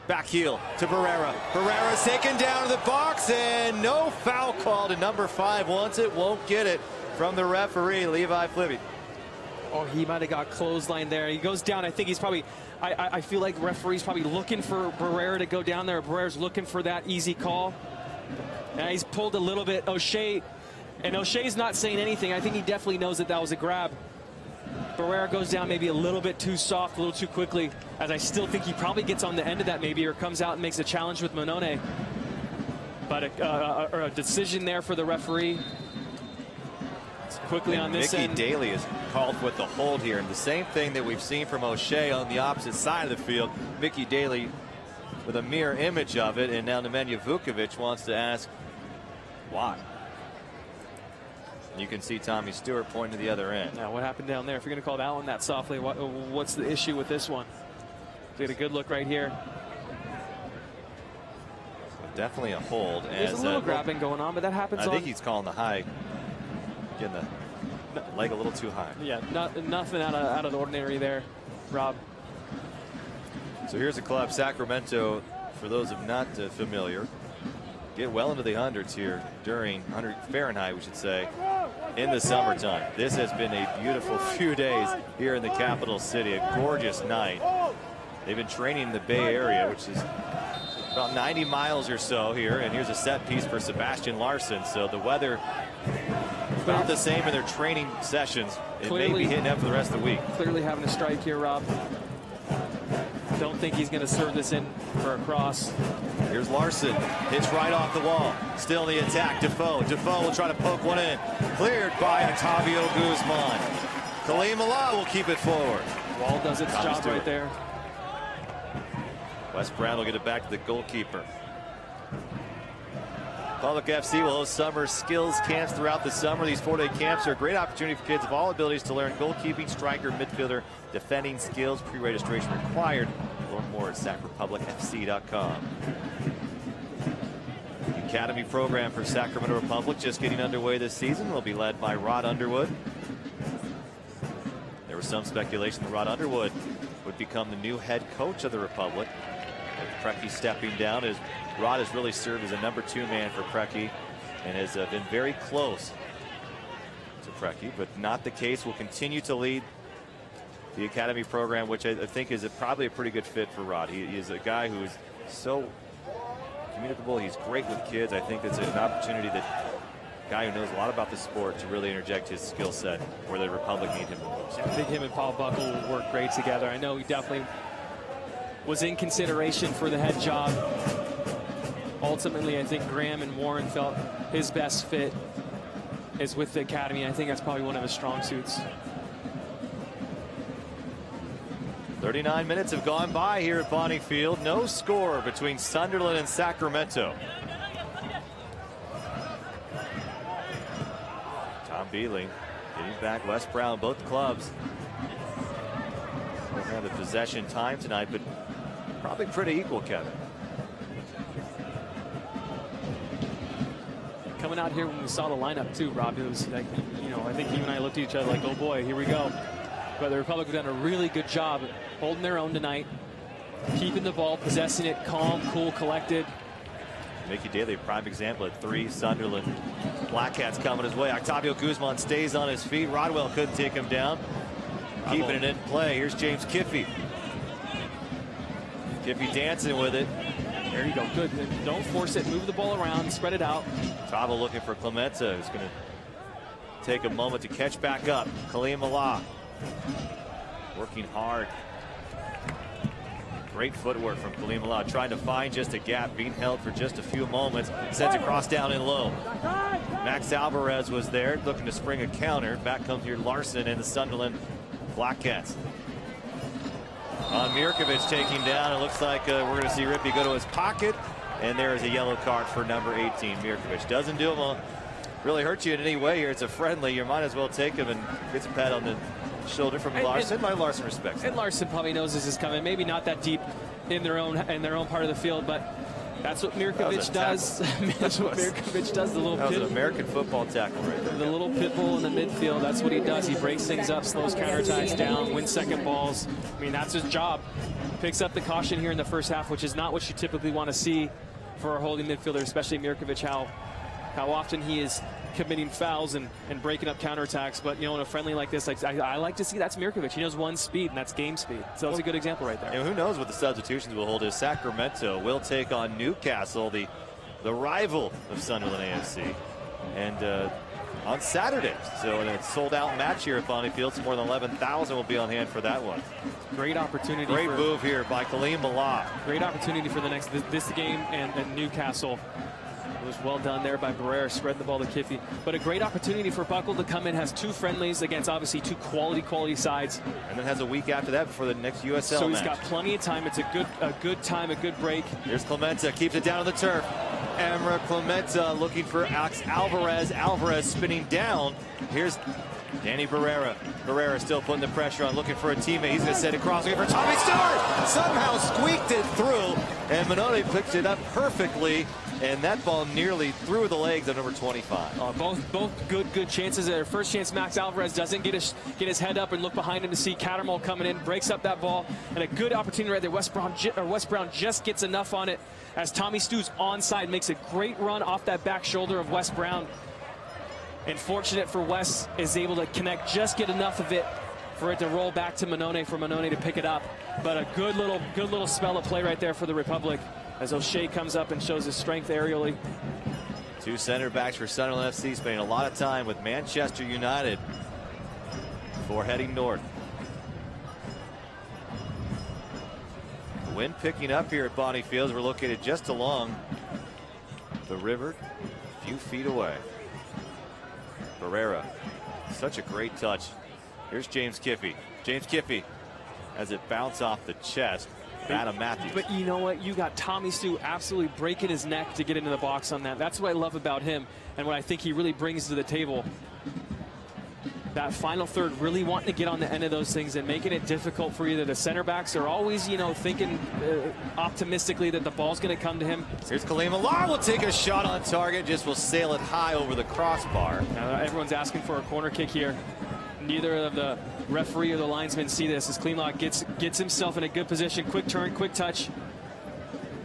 Back heel to Barrera. Barrera's taken down to the box, and no foul call to number 5. Wants it, won't get it from the referee, Levi Flibby. Oh, he might have got clothesline there. He goes down. I think he's probably, I feel like the referee's probably looking for Barrera to go down there. Barrera's looking for that easy call. And he's pulled a little bit. O'Shea's not saying anything. I think he definitely knows that was a grab. Barrera goes down maybe a little bit too soft, a little too quickly, as I still think he probably gets on the end of that maybe, or comes out and makes a challenge with Manone. But a decision there for the referee. Quickly on this end. Mickey Daly is called with the hold here, and the same thing that we've seen from O'Shea on the opposite side of the field. Mickey Daly with a mirror image of it, and now Nemanja Vukovic wants to ask why. You can see Tommy Stewart pointing to the other end. Now, what happened down there? If you're going to call that one that softly, what's the issue with this one? Get a good look right here. Definitely a hold. There's a little grabbing going on, but that happens. I think he's calling the high, getting the leg a little too high. Yeah, nothing out of the ordinary there, Rob. So here's a club, Sacramento, for those of not familiar. Get well into the hundreds here during 100 Fahrenheit, we should say, in the summertime. This has been a beautiful few days here in the capital city. A gorgeous night. They've been training in the Bay Area, which is about 90 miles or so here, and here's a set piece for Sebastian Larson. So the weather about the same in their training sessions. It may be hitting up for the rest of the week. Clearly having a strike here, Rob. Don't think he's going to serve this in for a cross. Here's Larson, hits right off the wall. Still in the attack, Defoe. Defoe will try to poke one in. Cleared by Octavio Guzman. Khalil Mallah will keep it forward. Wall does its job right there. West Brown will get it back to the goalkeeper. Republic FC will host summer skills camps throughout the summer. These 4-day camps are a great opportunity for kids of all abilities to learn goalkeeping, striker, midfielder, defending skills. Pre-registration required. Learn more at sacrepublicfc.com. The academy program for Sacramento Republic just getting underway this season will be led by Rod Underwood. There was some speculation that Rod Underwood would become the new head coach of the Republic. With Preki stepping down, as Rod has really served as a number 2 man for Preki and has been very close to Preki, but not the case. Will continue to lead the academy program, which I think is probably a pretty good fit for Rod. He is a guy who is so communicable. He's great with kids. I think it's an opportunity that a guy who knows a lot about the sport to really interject his skill set where the Republic need him the most. I think him and Paul Buckle will work great together. I know he definitely was in consideration for the head job. Ultimately, I think Graham and Warren felt his best fit is with the academy. I think that's probably one of his strong suits. 39 minutes have gone by here at Bonnie Field. No score between Sunderland and Sacramento. Tom Beeling getting back. West Brown, both clubs don't have the possession time tonight, but probably pretty equal, Kevin. Coming out here when we saw the lineup too, Rob, it was like, you know, I think you and I looked at each other like, oh boy, here we go. But the Republic have done a really good job holding their own tonight, keeping the ball, possessing it, calm, cool, collected. Mickey Daly, prime example at 3. Sunderland Black Cats coming his way. Octavio Guzman stays on his feet. Rodwell couldn't take him down. Keeping it in play. Here's James Kiffey. Kiffey dancing with it. There you go. Good. Don't force it. Move the ball around. Spread it out. Tavo looking for Clemenza, who's going to take a moment to catch back up. Khalil Mallah working hard. Great footwork from Khalil Mallah, trying to find just a gap, being held for just a few moments. Sends a cross down and low. Max Alvarez was there looking to spring a counter. Back comes here Larson and the Sunderland Black Cats. On Mirkovic taking down. It looks like we're going to see Rippey go to his pocket. And there is a yellow card for number 18. Mirkovic doesn't do him really hurt you in any way here. It's a friendly. You might as well take him and get some pat on the shoulder from Larson. My Larson respects. And Larson probably knows this is coming. Maybe not that deep in their own part of the field, but that's what Mirkovic does. That's what Mirkovic does. The little that was an American football tackle right there. The little pit bull in the midfield. That's what he does. He breaks things up, slows counterattacks down, wins second balls. I mean, that's his job. Picks up the caution here in the first half, which is not what you typically want to see for a holding midfielder, especially Mirkovic. How often he is committing fouls and breaking up counterattacks. But, you know, in a friendly like this, I like to see that's Mirkovic. He knows one speed, and that's game speed. So it's a good example right there. And who knows what the substitutions will hold as Sacramento will take on Newcastle, the rival of Sunderland AFC. And on Saturday. So a sold-out match here at Bonnie Field. More than 11,000 will be on hand for that one. Great opportunity. Great move here by Khalil Mallah. Great opportunity for the next this game and Newcastle. It was well done there by Barrera, spreading the ball to Kiffey. But a great opportunity for Buckle to come in. Has 2 friendlies against obviously 2 quality sides. And then has a week after that before the next USL So he's match. Got plenty of time. It's a good time, a good break. Here's Clemenza, keeps it down on the turf. Emra Clemenza looking for Alex Alvarez. Alvarez spinning down. Here's Danny Barrera. Barrera still putting the pressure on, looking for a teammate. He's going to set it across, looking for Tommy Stewart. Somehow squeaked it through, and Minone picked it up perfectly. And that ball nearly through the legs of number 25. Both good chances there. First chance, Max Alvarez doesn't get his head up and look behind him to see Cattermole coming in, breaks up that ball, and a good opportunity right there. West Brown just gets enough on it as Tommy Stew's onside, makes a great run off that back shoulder of West Brown. And fortunate for West, is able to connect, just get enough of it for it to roll back to Minone, for Minone to pick it up. But a good little spell of play right there for the Republic as O'Shea comes up and shows his strength aerially. Two center backs for Sunderland FC spending a lot of time with Manchester United before heading north. The wind picking up here at Bonnie Fields. We're located just along the river, a few feet away. Barrera, such a great touch. Here's James Kiffey. James Kiffey as it bounced off the chest. Adam Matthews. But you know what? You got Tommy Stu absolutely breaking his neck to get into the box on that. That's what I love about him and what I think he really brings to the table. That final third, really wanting to get on the end of those things and making it difficult for either the center backs are always, you know, thinking optimistically that the ball's going to come to him. Here's Khalim Alar, will take a shot on target, just will sail it high over the crossbar. Now, everyone's asking for a corner kick here. Neither of the referee or the linesman see this as Kleinlock gets himself in a good position. Quick turn, quick touch.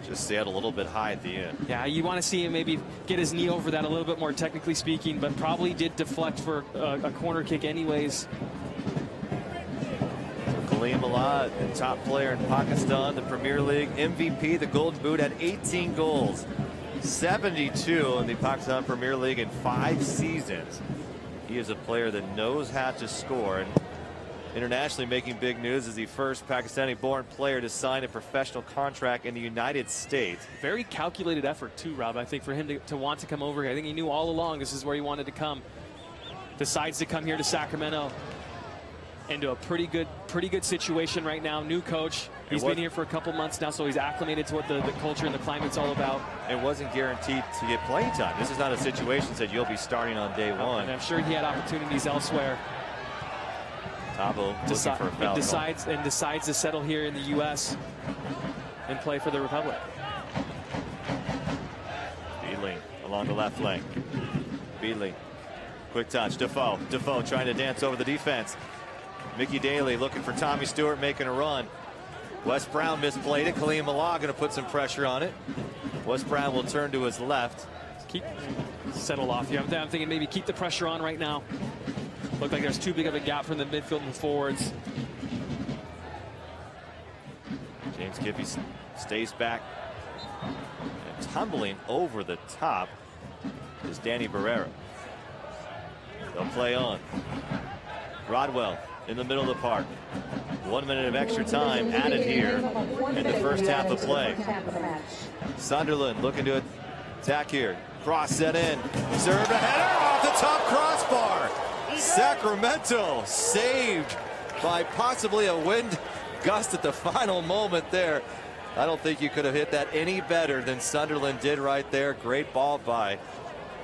Just sailed a little bit high at the end. Yeah, you want to see him maybe get his knee over that a little bit more, technically speaking, but probably did deflect for a corner kick anyways. Khalim Alar, the top player in Pakistan, the Premier League MVP, the Golden Boot, had 18 goals, 72 in the Pakistan Premier League in 5 seasons. He is a player that knows how to score, and internationally making big news as the first Pakistani-born player to sign a professional contract in the United States. Very calculated effort too, Rob. I think for him to want to come over here. I think he knew all along this is where he wanted to come. Decides to come here to Sacramento into a pretty good situation right now. New coach. He's been here for a couple months now, so he's acclimated to what the culture and the climate's all about. And wasn't guaranteed to get playing time. This is not a situation that you'll be starting on day one. And I'm sure he had opportunities elsewhere. Tabo looking for a foul. Decides to settle here in the U.S. and play for the Republic. Beadley along the left flank. Beadley, quick touch. Defoe trying to dance over the defense. Mickey Daly looking for Tommy Stewart making a run. Wes Brown misplayed it. Khalim Alar going to put some pressure on it. Wes Brown will turn to his left. Settle off here. I'm thinking maybe keep the pressure on right now. Look like there's too big of a gap from the midfield and the forwards. James Kiffey stays back. And tumbling over the top is Danny Barrera. They'll play on. Rodwell in the middle of the park. 1 minute of extra time added here in the first half of play. Sunderland looking to attack here. Cross set in. Serve a header off the top crossbar. Sacramento saved by possibly a wind gust at the final moment there. I don't think you could have hit that any better than Sunderland did right there. Great ball by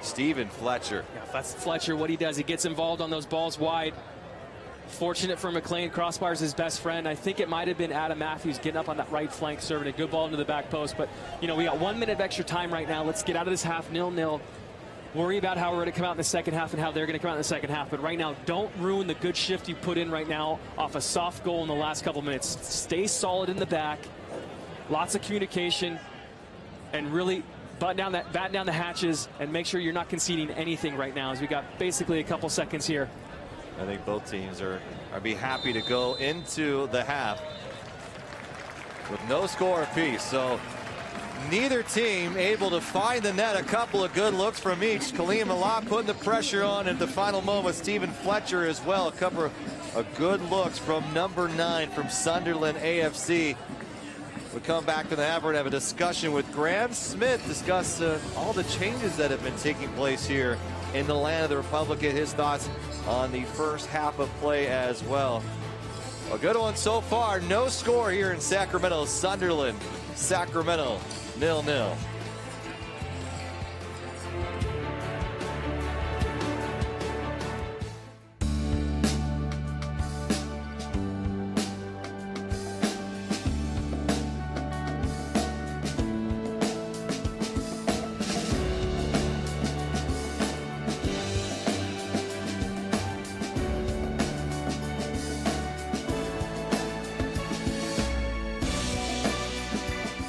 Stephen Fletcher. Yeah, that's Fletcher. What he does, he gets involved on those balls wide. Fortunate for McLean, crossbar's his best friend. I think it might have been Adam Matthews getting up on that right flank, serving a good ball into the back post. But, you know, we got 1 minute of extra time right now. Let's get out of this half 0-0. Worry about how we're going to come out in the second half and how they're going to come out in the second half. But right now, don't ruin the good shift you put in right now off a soft goal in the last couple minutes. Stay solid in the back. Lots of communication. And really batten down the hatches and make sure you're not conceding anything right now as we got basically a couple seconds here. I think both teams are be happy to go into the half with no score apiece. So neither team able to find the net. A couple of good looks from each. Khalim Alar putting the pressure on at the final moment. Stephen Fletcher as well. A couple of good looks from number 9 from Sunderland AFC. We come back to the half and have a discussion with Graham Smith. Discuss all the changes that have been taking place here in the land of the Republic. Get his thoughts on the first half of play as well. A good one so far. No score here in Sacramento. Sunderland, Sacramento, 0-0.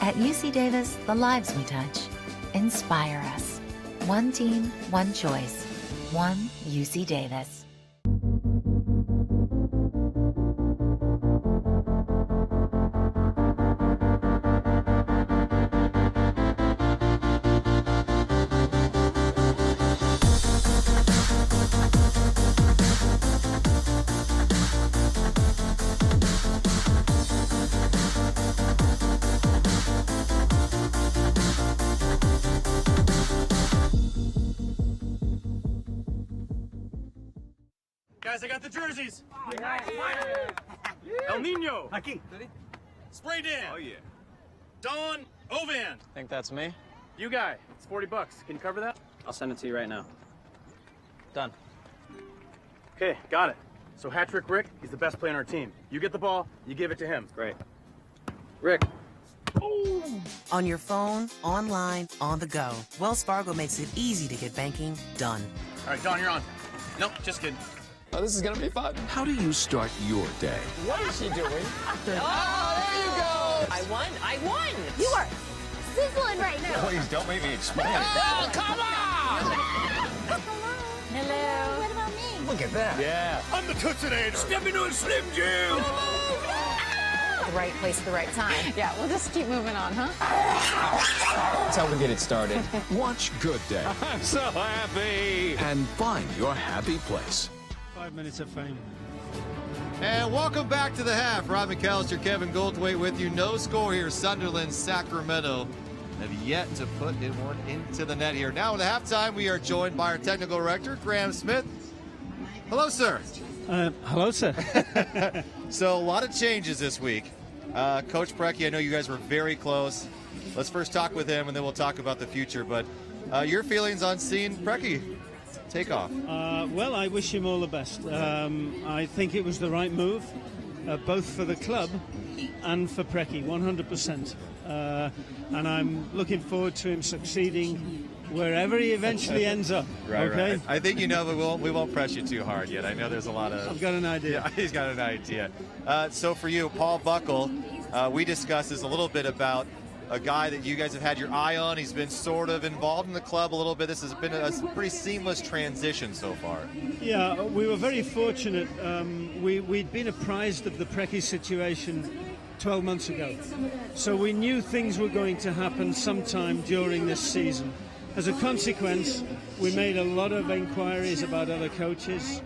At UC Davis, the lives we touch inspire us. One team, one choice. One UC Davis. Guys, I got the jerseys. El Nino. Aquí. Spray Dan. Oh, yeah. Don Ovan. Think that's me? You guy. It's $40. Can you cover that? I'll send it to you right now. Done. Okay, got it. So hat-trick Rick, he's the best player on our team. You get the ball, you give it to him. Great. Rick. On your phone, online, on the go, Wells Fargo makes it easy to get banking done. All right, Don, you're on. Nope, just kidding. Oh, this is gonna be fun. How do you start your day? What is she doing? Oh, there you go! I won. You are sizzling right now. Please don't make me explain. Oh, come on! Hello. What about me? Look at that. Yeah. I'm the Tootsie-Nator. Step into a Slim Jim! The right place at the right time. Yeah, we'll just keep moving on, huh? That's how we get it started. Watch Good Day. I'm so happy. And find your happy place. 5 minutes of fame. And welcome back to the half. Rob McAllister, Kevin Goldthwait with you. No score here. Sunderland, Sacramento have yet to put one into the net here. Now at halftime, we are joined by our technical director, Graham Smith. Hello, sir. Hello, sir. So a lot of changes this week. Coach Preki, I know you guys were very close. Let's first talk with him, and then we'll talk about the future. But your feelings on seeing Preki take off? Well, I wish him all the best. I think it was the right move, both for the club and for Preki, 100%. And I'm looking forward to him succeeding wherever he eventually ends up. Right. I think you know, but we won't press you too hard yet. I know there's a lot of... I've got an idea. Yeah, he's got an idea. So for you, Paul Buckle, we discussed this a little bit about a guy that you guys have had your eye on. He's been sort of involved in the club a little bit. This has been a pretty seamless transition so far. Yeah, we were very fortunate. We'd been apprised of the Preki situation 12 months ago. So we knew things were going to happen sometime during this season. As a consequence, we made a lot of inquiries about other coaches.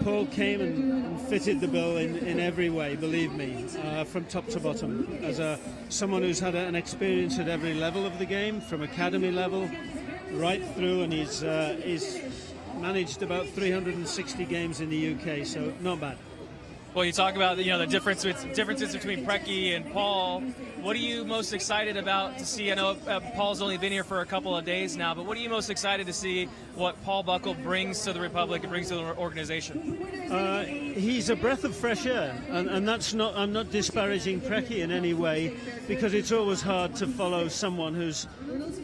Paul came and fitted the bill in every way, believe me, from top to bottom. As someone who's had an experience at every level of the game, from academy level right through, and he's managed about 360 games in the UK, so not bad. Well, you talk about the differences between Preki and Paul. What are you most excited about to see? I know Paul's only been here for a couple of days now, but what are you most excited to see what Paul Buckle brings to the Republic and brings to the organization? He's a breath of fresh air, and that's not. I'm not disparaging Preki in any way, because it's always hard to follow someone who's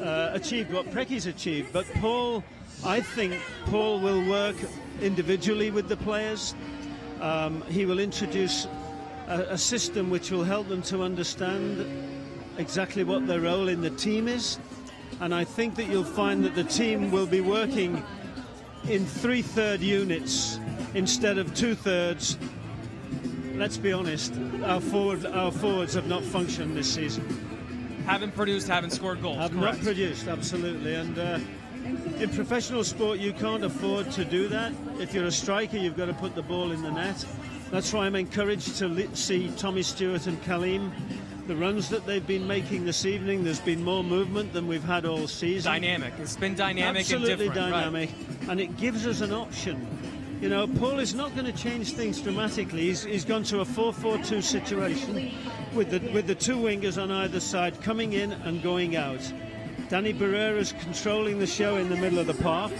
achieved what Preki's achieved. But Paul, I think Paul will work individually with the players. He will introduce a system which will help them to understand exactly what their role in the team is. And I think that you'll find that the team will be working in 3/3 units instead of 2/3. Let's be honest, our forwards have not functioned this season. Haven't produced, haven't scored goals. Have correct. not produced, absolutely. And in professional sport, you can't afford to do that. If you're a striker, you've got to put the ball in the net. That's why I'm encouraged to see Tommy Stewart and Kalim. The runs that they've been making this evening, there's been more movement than we've had all season. Dynamic. It's been dynamic Absolutely and different. dynamic. Right. And it gives us an option. You know, Paul is not going to change things dramatically. He's gone to a 4-4-2 situation with the two wingers on either side coming in and going out. Danny Barrera's controlling the show in the middle of the park,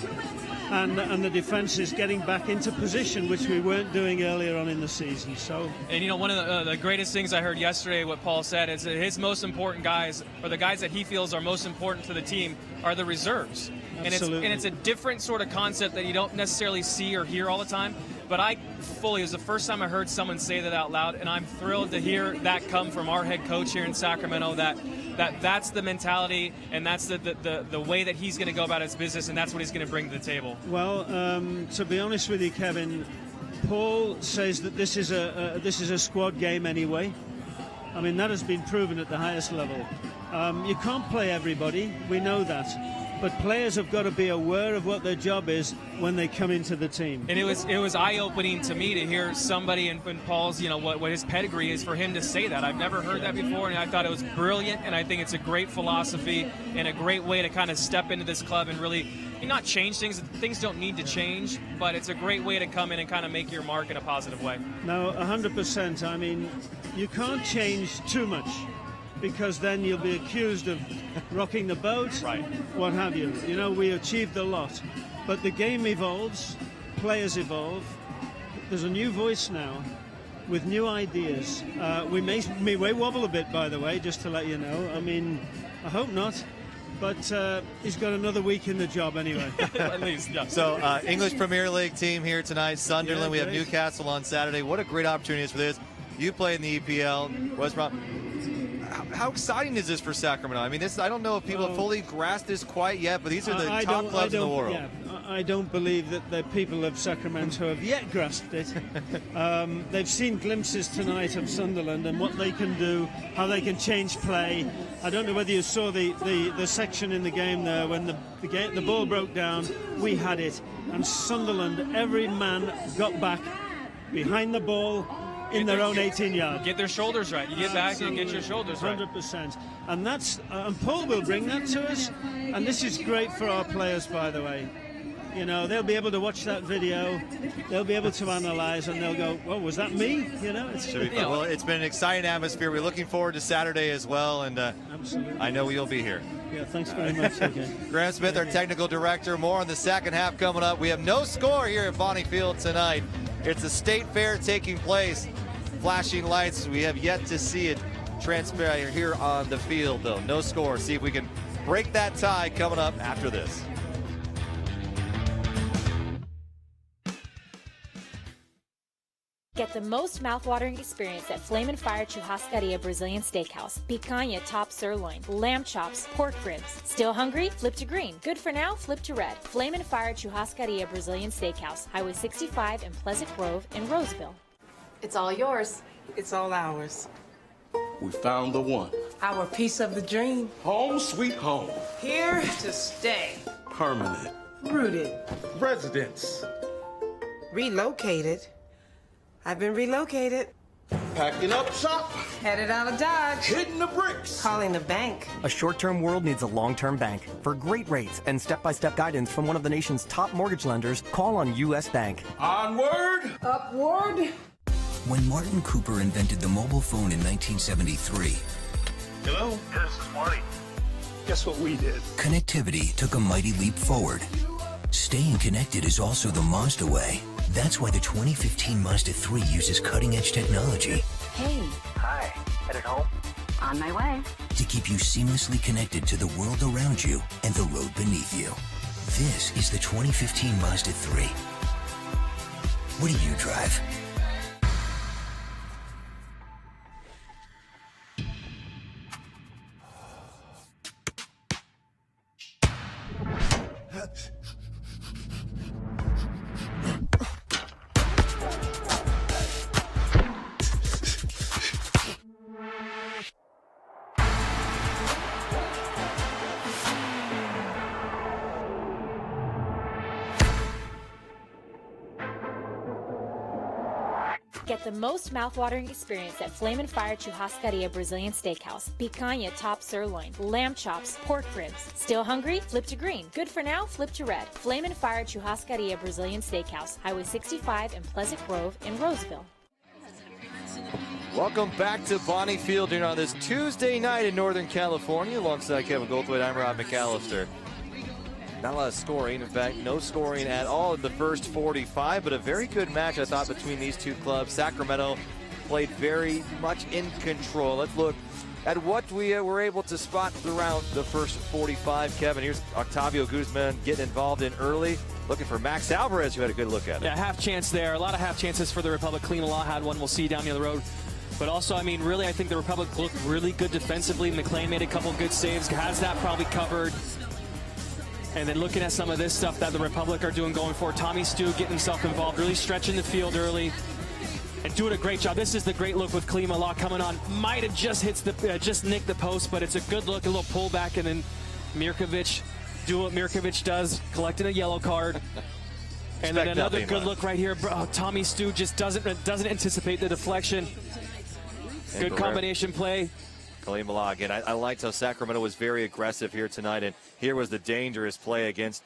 and the defence is getting back into position, which we weren't doing earlier on in the season. So, and one of the greatest things I heard yesterday, what Paul said, is that his most important guys, or the guys that he feels are most important to the team, are the reserves. Absolutely. And it's a different sort of concept that you don't necessarily see or hear all the time. But it was the first time I heard someone say that out loud, and I'm thrilled to hear that come from our head coach here in Sacramento, that's the mentality, and that's the way that he's going to go about his business, and that's what he's going to bring to the table. Well, to be honest with you, Kevin, Paul says that this is a squad game anyway. I mean, that has been proven at the highest level. You can't play everybody, we know that. But players have got to be aware of what their job is when they come into the team. And it was eye-opening to me to hear somebody in Paul's, what his pedigree is, for him to say that. I've never heard that before, and I thought it was brilliant, and I think it's a great philosophy and a great way to kind of step into this club and really not change things. Things don't need to change, but it's a great way to come in and kind of make your mark in a positive way. No, 100%. I mean, you can't change too much, because then you'll be accused of rocking the boat, right? What have you. You know, we achieved a lot, but the game evolves, players evolve. There's a new voice now with new ideas. We may wobble a bit, by the way, just to let you know. I mean, I hope not. But he's got another week in the job anyway. At least, yeah. So, English Premier League team here tonight. Sunderland. We have Newcastle on Saturday. What a great opportunity for this. You play in the EPL. West Brom. How exciting is this for Sacramento? I mean, I don't know if people have fully grasped this quite yet, but these are the top clubs in the world. Yeah, I don't believe that the people of Sacramento have yet grasped it. They've seen glimpses tonight of Sunderland and what they can do, how they can change play. I don't know whether you saw the section in the game there when the ball broke down. We had it, and Sunderland, every man got back behind the ball in their own 18 yards. Get their shoulders right. You get back and get your shoulders right. 100%. And and Paul will bring that to us. And this is great for our players, by the way. You know, they'll be able to watch that video, they'll be able to analyze, and they'll go, "Oh, was that me?" You know, well, it's been an exciting atmosphere. We're looking forward to Saturday as well, and absolutely. I know you'll be here. Yeah, thanks very much. Okay. Graham Smith, our technical director. More on the second half coming up. We have no score here at Bonnie Field tonight. It's a state fair taking place. Flashing lights. We have yet to see it transpire here on the field, though. No score. See if we can break that tie coming up after this. Get the most mouthwatering experience at Flame & Fire Churrascaria Brazilian Steakhouse. Picanha top sirloin, lamb chops, pork ribs. Still hungry? Flip to green. Good for now? Flip to red. Flame & Fire Churrascaria Brazilian Steakhouse, Highway 65 in Pleasant Grove in Roseville. It's all yours. It's all ours. We found the one. Our piece of the dream. Home sweet home. Here to stay. Permanent. Rooted. Residence. Relocated. I've been relocated. Packing up shop. Headed out of Dodge. Hitting the bricks. Calling the bank. A short-term world needs a long-term bank. For great rates and step-by-step guidance from one of the nation's top mortgage lenders, call on U.S. Bank. Onward. Upward. When Martin Cooper invented the mobile phone in 1973... Hello? Yeah, this is Marty. Guess what we did? Connectivity took a mighty leap forward. Staying connected is also the Mazda way. That's why the 2015 Mazda 3 uses cutting-edge technology. Hey. Hi. Headed home? On my way. To keep you seamlessly connected to the world around you and the road beneath you. This is the 2015 Mazda 3. What do you drive? Get the most mouthwatering experience at Flame & Fire Churrascaria Brazilian Steakhouse. Picanha top sirloin, lamb chops, pork ribs. Still hungry? Flip to green. Good for now? Flip to red. Flame & Fire Churrascaria Brazilian Steakhouse, Highway 65 in Pleasant Grove in Roseville. Welcome back to Bonnie Field here on this Tuesday night in Northern California. Alongside Kevin Goldthwait, I'm Rob McAllister. Not a lot of scoring. In fact, no scoring at all in the first 45, but a very good match, I thought, between these two clubs. Sacramento played very much in control. Let's look at what we were able to spot throughout the first 45. Kevin, here's Octavio Guzman getting involved in early, looking for Max Alvarez, who had a good look at it. Yeah, half chance there. A lot of half chances for the Republic. Clean Law had one. We'll see down near the road. But also, I mean, really, I think the Republic looked really good defensively. McLean made a couple good saves, has that probably covered. And then looking at some of this stuff that the Republic are doing going forward, Tommy Stu getting himself involved, really stretching the field early and doing a great job. This is the great look with Klima Law coming on. Might have just nicked the post, but it's a good look, a little pullback, and then Mirkovic do what Mirkovic does, collecting a yellow card. And then another good look right here. Bro, Tommy Stu just doesn't anticipate the deflection. Good combination play. Khalil Malah again. I liked how Sacramento was very aggressive here tonight, and here was the dangerous play against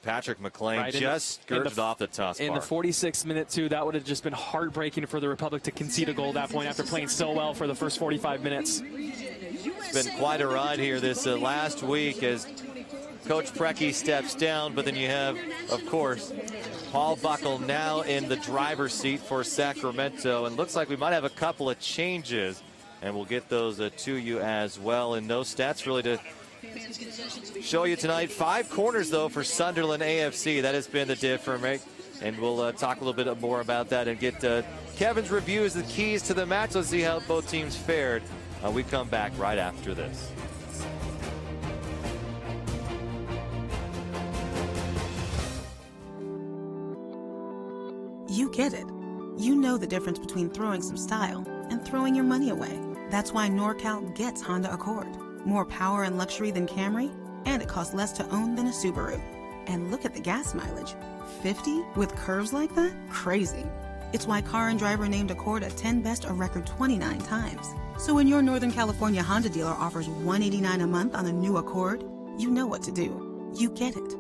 Patrick McLean Right, just skirted off the tough in the 46th minute, too. That would have just been heartbreaking for the Republic to concede a goal at that point after playing so well for the first 45 minutes. It's been quite a ride here this last week as Coach Preki steps down, but then you have, of course, Paul Buckle now in the driver's seat for Sacramento, and looks like we might have a couple of changes, and we'll get those to you as well. And no stats really to show you tonight. 5 corners, though, for Sunderland AFC. That has been the difference, and we'll talk a little bit more about that and get Kevin's reviews, the keys to the match. Let's see how both teams fared. We come back right after this. You get it. You know the difference between throwing some style and throwing your money away. That's why NorCal gets Honda Accord. More power and luxury than Camry, and it costs less to own than a Subaru. And look at the gas mileage. 50 with curves like that? Crazy. It's why Car and Driver named Accord a 10 Best a record 29 times. So when your Northern California Honda dealer offers $189 a month on a new Accord, you know what to do. You get it.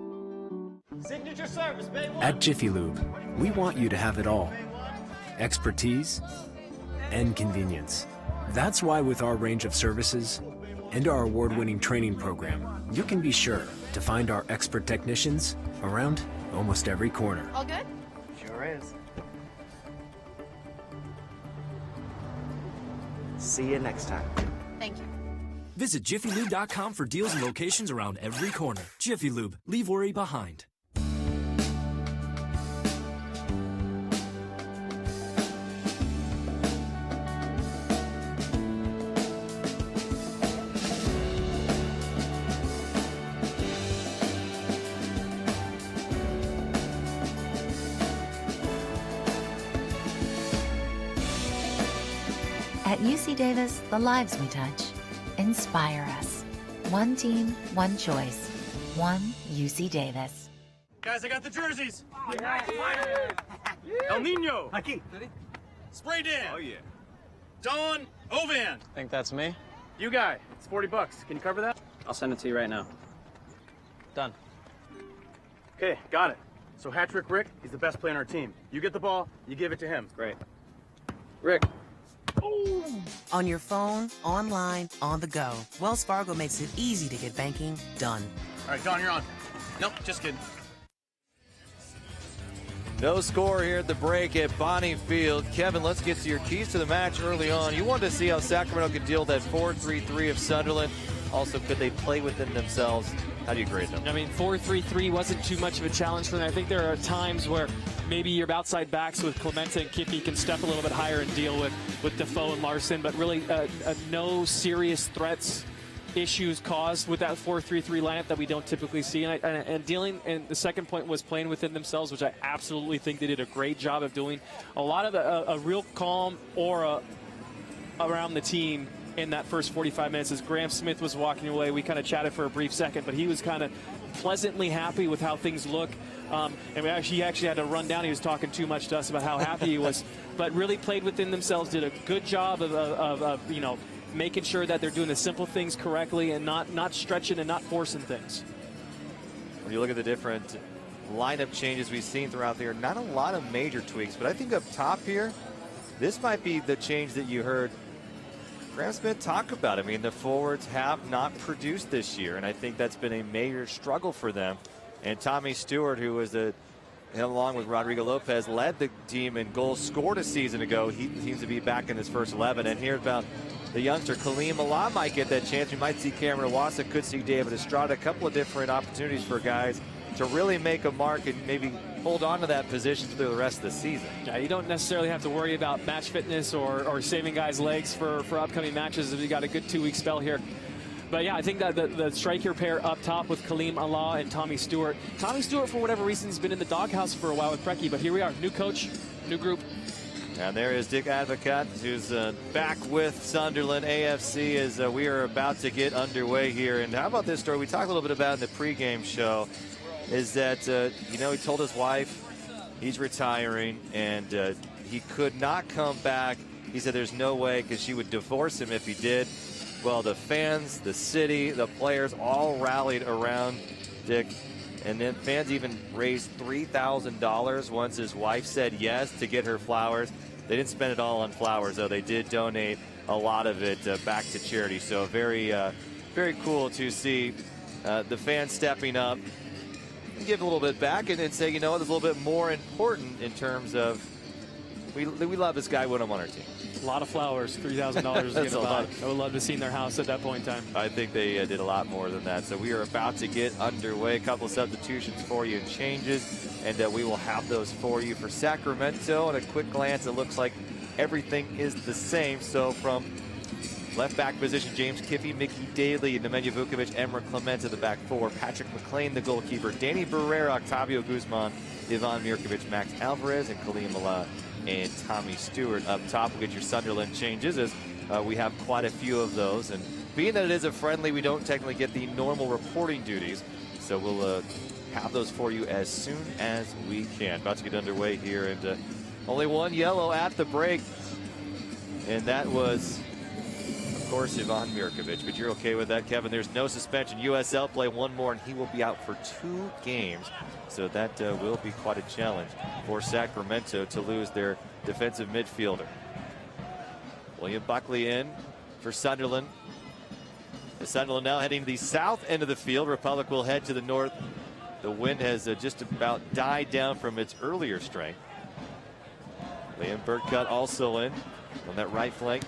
Signature service, baby. At Jiffy Lube, we want you to have it all. Expertise and convenience. That's why with our range of services and our award-winning training program, you can be sure to find our expert technicians around almost every corner. All good? Sure is. See you next time. Thank you. Visit jiffylube.com for deals and locations around every corner. Jiffy Lube, leave worry behind. At UC Davis, the lives we touch inspire us. One team, one choice. One UC Davis. Guys, I got the jerseys. El Nino. Aquí. Spray Dan. Oh, yeah. Don Ovan. Think that's me? You guy. It's $40. Can you cover that? I'll send it to you right now. Done. Okay, got it. So Hat-Trick Rick, he's the best player on our team. You get the ball, you give it to him. Great. Rick. On your phone, online, on the go. Wells Fargo makes it easy to get banking done. All right, Don, you're on. Nope, just kidding. No score here at the break at Bonnie Field. Kevin, let's get to your keys to the match early on. You wanted to see how Sacramento could deal with that 4-3-3 of Sunderland. Also, could they play within themselves? How do you grade them? I mean, 4-3-3 wasn't too much of a challenge for them. I think there are times where maybe your outside backs with Clemente and Kiffy can step a little bit higher and deal with Defoe and Larson, but really no serious threats, issues caused with that 4-3-3 lineup that we don't typically see. And the second point was playing within themselves, which I absolutely think they did a great job of doing. A lot of a real calm aura around the team in that first 45 minutes. As Graham Smith was walking away, we kind of chatted for a brief second, but he was kind of pleasantly happy with how things look. And he actually had to run down. He was talking too much to us about how happy he was, but really played within themselves, did a good job of making sure that they're doing the simple things correctly and not stretching and not forcing things. When you look at the different lineup changes we've seen throughout the year, not a lot of major tweaks, but I think up top here, this might be the change that you heard Graham Smith talk about. I mean, the forwards have not produced this year, and I think that's been a major struggle for them. And Tommy Stewart, who was along with Rodrigo Lopez, led the team in goals scored a season ago. He seems to be back in his first 11. And here's about the youngster Kaleem Allah might get that chance. We might see Cameron Wassa, could see David Estrada. A couple of different opportunities for guys to really make a mark and maybe hold on to that position through the rest of the season. Yeah, you don't necessarily have to worry about match fitness or saving guys' legs for upcoming matches if you got a good 2-week spell here. But yeah, I think that the striker pair up top with Kaleem Allah and Tommy Stewart. Tommy Stewart, for whatever reason, has been in the doghouse for a while with Preki, but here we are, new coach, new group. And there is Dick Advocat, who's back with Sunderland AFC as we are about to get underway here. And how about this story? We talked a little bit about in the pregame show, is that, he told his wife he's retiring and he could not come back. He said there's no way because she would divorce him if he did. Well, the fans, the city, the players all rallied around Dick And then fans even raised $3,000 once his wife said yes to get her flowers. They didn't spend it all on flowers, though. They did donate a lot of it back to charity. So very, very cool to see the fans stepping up and give a little bit back and say, you know what, it's a little bit more important in terms of we love this guy, put him on our team. A lot of flowers, $3,000 to get a lot. I would love to see in their house at that point in time. I think they did a lot more than that. So we are about to get underway. A couple of substitutions for you and changes, and we will have those for you for Sacramento. At a quick glance, it looks like everything is the same. So from left back position, James Kiffey, Mickey Daly, Nemanja Vukovic, Emre Clement at the back four, Patrick McLean, the goalkeeper, Danny Barrera, Octavio Guzman, Ivan Mirkovic, Max Alvarez, and Khalil Malat and Tommy Stewart up top. We'll get your Sunderland changes as we have quite a few of those. And being that it is a friendly, we don't technically get the normal reporting duties. So we'll have those for you as soon as we can. About to get underway here. And only one yellow at the break. And that was, of course, Ivan Mirkovic. But you're okay with that, Kevin? There's no suspension. USL play one more, and he will be out for 2 games. So that will be quite a challenge for Sacramento to lose their defensive midfielder. William Buckley in for Sunderland. Sunderland now heading to the south end of the field. Republic will head to the north. The wind has just about died down from its earlier strength. Liam Burcutt also in on that right flank.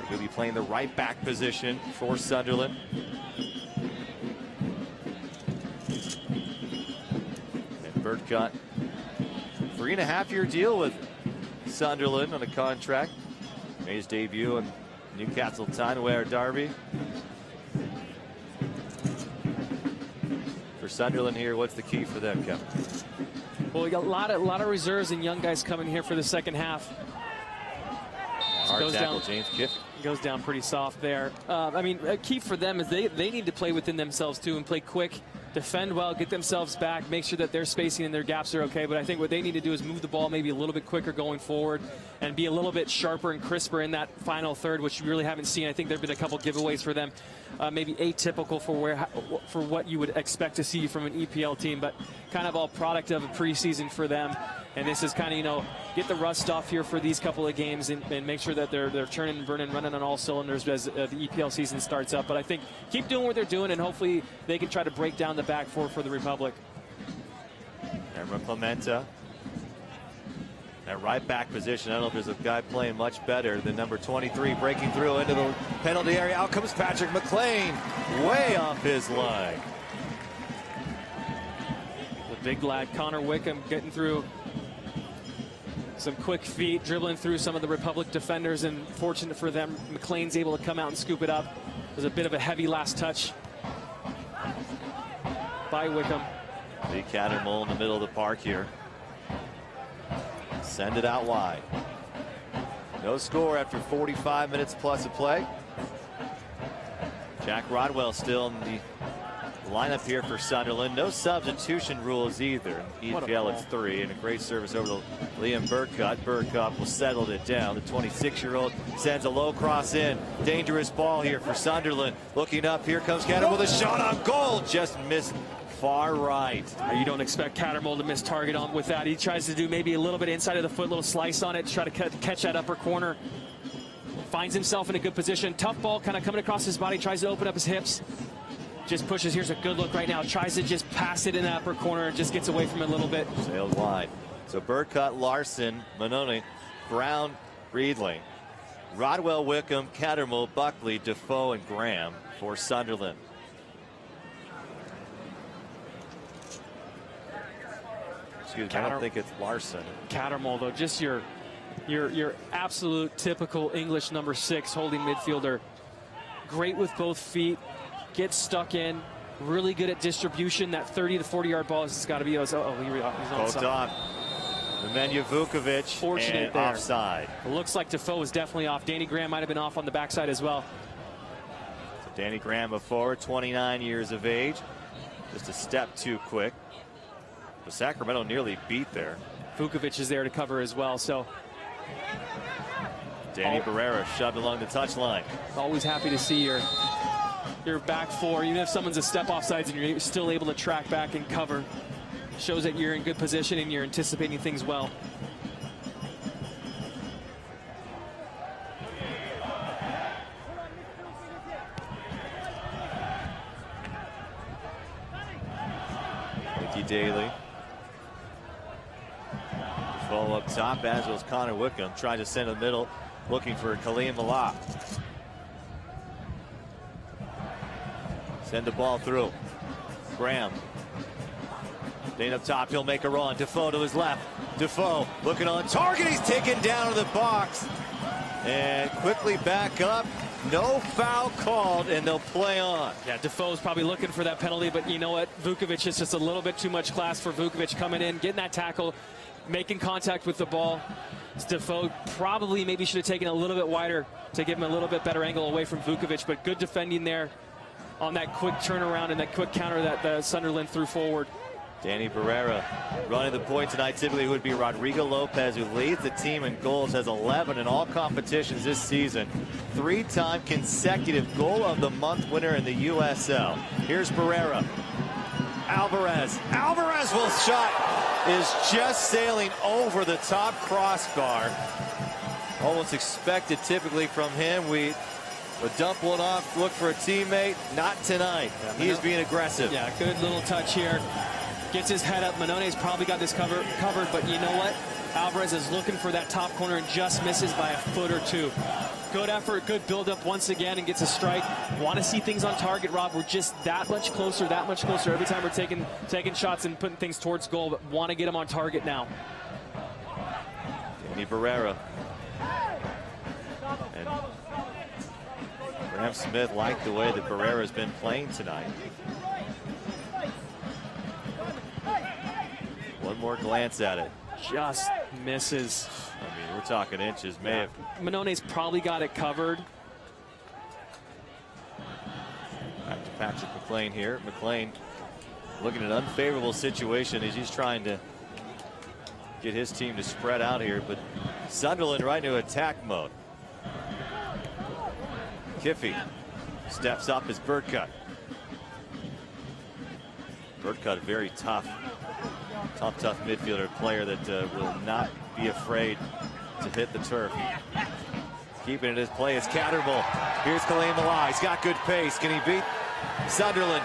So he'll be playing the right back position for Sunderland. Burcutt, 3.5-year deal with Sunderland on a contract. Made his debut in Newcastle Tyne-Wear Derby. For Sunderland here, what's the key for them, Kevin? Well, we got a lot of reserves and young guys coming here for the second half. Hard tackle, James Kiffey. Goes down pretty soft there. I mean, a key for them is they need to play within themselves too and play quick, defend well, get themselves back, make sure that their spacing and their gaps are okay. But I think what they need to do is move the ball maybe a little bit quicker going forward and be a little bit sharper and crisper in that final third, which you really haven't seen. I think there have been a couple giveaways for them, maybe atypical for what you would expect to see from an EPL team, but kind of all product of a preseason for them. And this is kind of, you know, get the rust off here for these couple of games and make sure that they're turning and burning, running on all cylinders as the EPL season starts up. But I think keep doing what they're doing, and hopefully they can try to break down the back four for the Republic. Emma Clementa. At right back position, I don't know if there's a guy playing much better than number 23, breaking through into the penalty area. Out comes Patrick McLean, way off his line. The big lad, Connor Wickham, getting through some quick feet, dribbling through some of the Republic defenders, and fortunate for them, McLean's able to come out and scoop it up. There's a bit of a heavy last touch by Wickham. Lee Cattermole in the middle of the park here. Send it out wide. No score after 45 minutes plus of play. Jack Rodwell still in the lineup here for Sunderland. No substitution rules either. EPL it's 3, and a great service over to Liam Burcutt. Burcutt will settle it down. The 26-year-old sends a low cross in. Dangerous ball here for Sunderland. Looking up, here comes Cattermole with a shot on goal. Just missed far right. You don't expect Cattermole to miss target on with that. He tries to do maybe a little bit inside of the foot, little slice on it, try to catch that upper corner. Finds himself in a good position. Tough ball kind of coming across his body, tries to open up his hips. Just pushes. Here's a good look right now. Tries to just pass it in the upper corner and just gets away from it a little bit. Sailed wide. So Burcutt, Larson, Manoni, Brown, Reedley, Rodwell, Wickham, Cattermole, Buckley, Defoe, and Graham for Sunderland. Excuse me, I don't think it's Larson. Cattermole, though, just your absolute typical English number 6 holding midfielder. Great with both feet. Gets stuck in, really good at distribution. That 30 to 40-yard ball has got to be. He's on. Nemanja Vukovic, fortunate and there. Offside. It looks like Defoe was definitely off. Danny Graham might have been off on the backside as well. So Danny Graham, a forward, 29 years of age, just a step too quick. But Sacramento nearly beat there. Vukovic is there to cover as well. So Danny Barrera shoved along the touchline. Always happy to see your your back four, even if someone's a step off sides and you're still able to track back and cover, shows that you're in good position and you're anticipating things well. Daly. Follow up top, as was Connor Wickham, trying to send in the middle, looking for Kaleem Malah. Send the ball through. Graham. Staying up top, he'll make a run. Defoe to his left. Defoe looking on target. He's taken down to the box. And quickly back up. No foul called, and they'll play on. Yeah, Defoe's probably looking for that penalty, but you know what? Vukovic is just a little bit too much class for Vukovic coming in, getting that tackle, making contact with the ball. Defoe probably maybe should have taken a little bit wider to give him a little bit better angle away from Vukovic, but good defending there on that quick turnaround and that quick counter that Sunderland threw forward. Danny Barrera running the point tonight typically would be Rodrigo Lopez, who leads the team in goals, has 11 in all competitions this season. 3-time consecutive goal of the month winner in the USL. Here's Barrera. Alvarez will shot is just sailing over the top crossbar. Almost expected typically from him. We would dump one off, look for a teammate. Not tonight. He's being aggressive. Yeah, good little touch here. Gets his head up. Manone's probably got this covered, but you know what? Alvarez is looking for that top corner and just misses by a foot or two. Good effort, good build-up once again, and gets a strike. Want to see things on target, Rob. We're just that much closer every time we're taking shots and putting things towards goal, but want to get them on target now. Danny Barrera. And Graham Smith liked the way that Barrera's been playing tonight. One more glance at it. Just misses. I mean, we're talking inches. Manone's probably got it covered. Back to Patrick McLean here. McLean looking at an unfavorable situation as he's trying to get his team to spread out here, but Sunderland right into attack mode. Kiffy steps up as Birdcut. Birdcut, very tough midfielder, player that will not be afraid to hit the turf. Keeping it as play is Catterbull. Here's Kaleem Malah. He's got good pace. Can he beat Sunderland?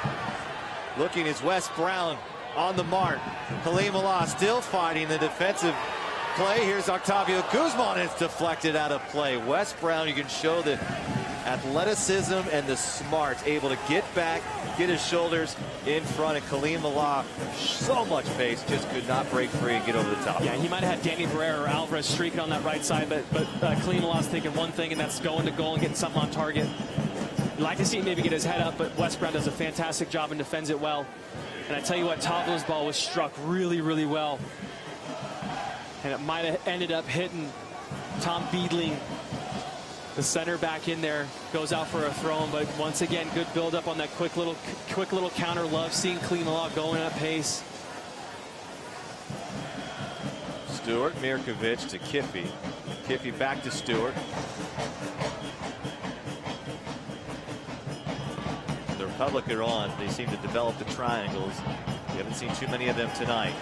Looking is Wes Brown on the mark. Kaleem Malah still fighting the defensive play. Here's Octavio Guzman. It's deflected out of play. Wes Brown, you can show the athleticism and the smarts, able to get back, get his shoulders in front, and Kaleem Malah, so much pace, just could not break free and get over the top. Yeah, he might have had Danny Barrera or Alvarez streaking on that right side, but Kaleem Malah's thinking one thing, and that's going to goal and getting something on target. You'd like to see him maybe get his head up, but Wes Brown does a fantastic job and defends it well. And I tell you what, Tavlo's ball was struck really, really well. And it might have ended up hitting Tom Beedling. The center back in there, goes out for a throw, but once again, good build up on that quick little counter. Love seeing Kaleem Malah going at pace. Stewart, Mirkovic to Kiffy. Kiffy back to Stewart. The Republic are on. They seem to develop the triangles. We haven't seen too many of them tonight.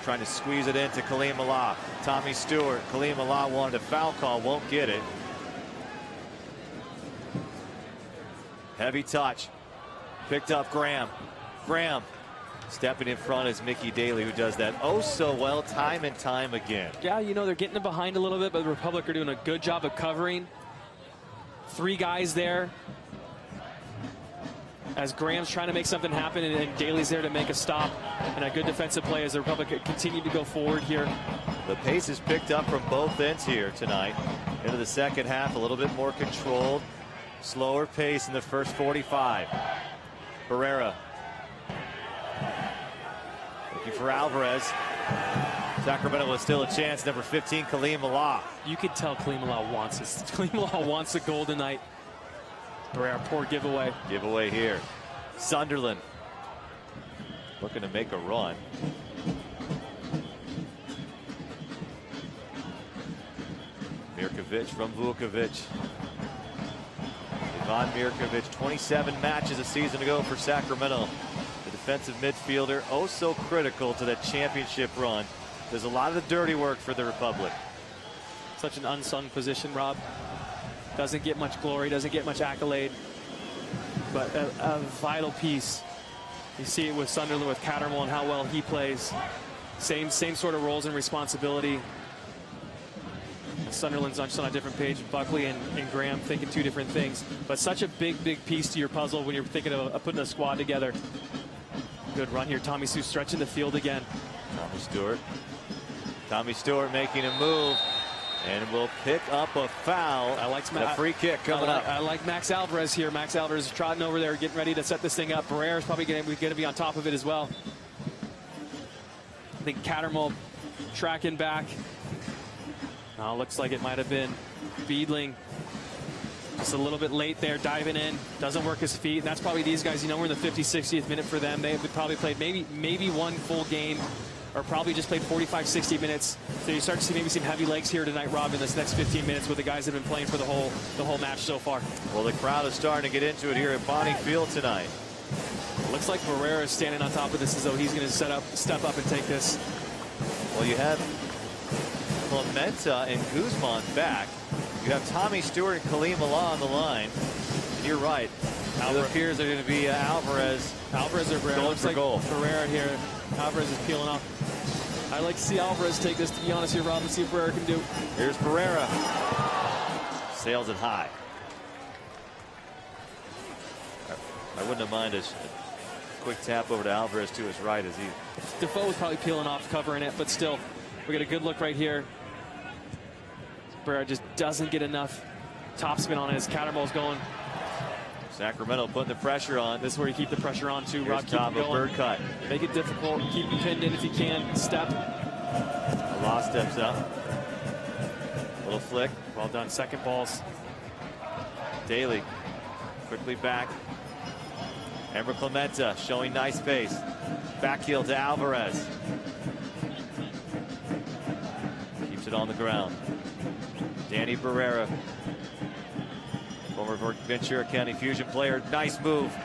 Trying to squeeze it into Kaleem Malah. Tommy Stewart. Kaleem Malah wanted a foul call, won't get it. Heavy touch. Picked up Graham. Graham stepping in front is Mickey Daly, who does that oh so well time and time again. Yeah, you know, they're getting it behind a little bit, but the Republic are doing a good job of covering. 3 guys there as Graham's trying to make something happen, and Daly's there to make a stop. And a good defensive play as the Republic continue to go forward here. The pace is picked up from both ends here tonight. Into the second half, a little bit more controlled. Slower pace in the first 45. Barrera looking for Alvarez. Sacramento was still a chance. Number 15, Kaleem Malah. You could tell Kaleem Malah wants this. Kaleem Malah wants a goal tonight. Barrera, poor giveaway. Giveaway here. Sunderland looking to make a run. Mirkovic from Vukovic. Ivan Mirkovic, 27 matches a season ago for Sacramento. The defensive midfielder, oh so critical to that championship run. There's a lot of the dirty work for the Republic. Such an unsung position, Rob. Doesn't get much glory, doesn't get much accolade, but a vital piece. You see it with Sunderland, with Cattermole, and how well he plays. Same sort of roles and responsibility. Sunderland's just on a different page. Buckley and Graham thinking two different things, but such a big piece to your puzzle when you're thinking of putting a squad together. Good run here. Tommy Sue stretching the field again. Tommy Stewart making a move and will pick up a foul. I like a free kick coming up. I like Max Alvarez here. Max Alvarez is trotting over there, getting ready to set this thing up. Barrera's probably going to be on top of it as well. I think Cattermole tracking back. Now looks like it might have been Beedling. Just a little bit late there, diving in. Doesn't work his feet. And that's probably these guys. You know, we're in the 50th, 60th minute for them. They've probably played maybe one full game, or probably just played 45, 60 minutes. So you start to see maybe some heavy legs here tonight, Rob, in this next 15 minutes with the guys that have been playing for the whole match so far. Well, the crowd is starting to get into it here at Bonnie Field tonight. Looks like Barrera is standing on top of this as though he's going to step up and take this. Well, you have Clementa and Guzman back. You have Tommy Stewart and Khalim Allah on the line. And you're right. It appears they're going to be Alvarez or Barrera. going Looks for like goal. Barrera here. Alvarez is peeling off. I like to see Alvarez take this, to be honest here, Rob, and see what Barrera can do. Here's Barrera. Sails it high. I wouldn't have minded a quick tap over to Alvarez to his right as he... Defoe was probably peeling off, covering it, but still, we get a good look right here. Barrera just doesn't get enough topspin on it as Cattermole's going. Sacramento putting the pressure on. This is where you keep the pressure on too, Rob. Keep Tavo, bird cut. Make it difficult. Keep him pinned in if you can. Step. Allah steps up. Little flick. Well done. Second balls. Daly quickly back. Ember Clementa showing nice pace. Back heel to Alvarez. Keeps it on the ground. Danny Barrera, former Ventura County Fusion player. Nice move.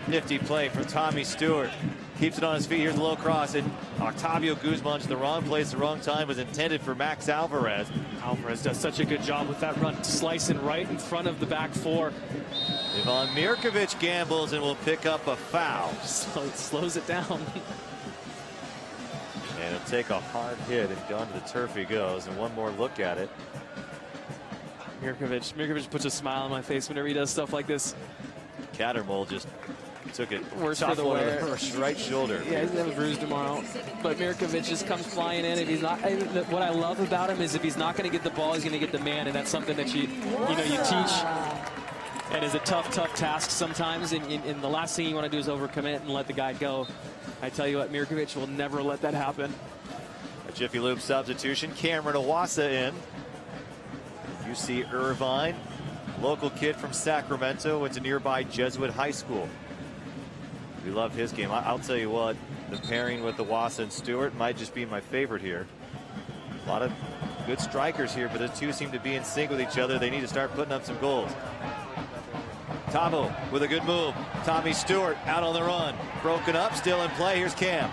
Nifty play from Tommy Stewart. Keeps it on his feet. Here's the low cross. And Octavio Guzman to the wrong place, the wrong time. Was intended for Max Alvarez. Alvarez does such a good job with that run. Slicing right in front of the back four. Ivan Mirkovic gambles and will pick up a foul. Slows it down. And it'll take a hard hit, and down to the turf he goes. And one more look at it. Mirkovic puts a smile on my face whenever he does stuff like this. Cattermole just took it worse for the wear. Right shoulder. Yeah, he's gonna have a bruise tomorrow. But Mirkovic just comes flying in. If he's not, what I love about him is if he's not going to get the ball, he's going to get the man, and that's something that you teach. And is a tough task sometimes. And the last thing you want to do is overcommit and let the guy go. I tell you what, Mirkovic will never let that happen. A Jiffy Lube substitution. Cameron Owasa in. UC Irvine, local kid from Sacramento, went to nearby Jesuit High School. We love his game. I'll tell you what, the pairing with Owasa and Stewart might just be my favorite here. A lot of good strikers here, but the two seem to be in sync with each other. They need to start putting up some goals. Tavo with a good move. Tommy Stewart out on the run. Broken up, still in play. Here's Cam.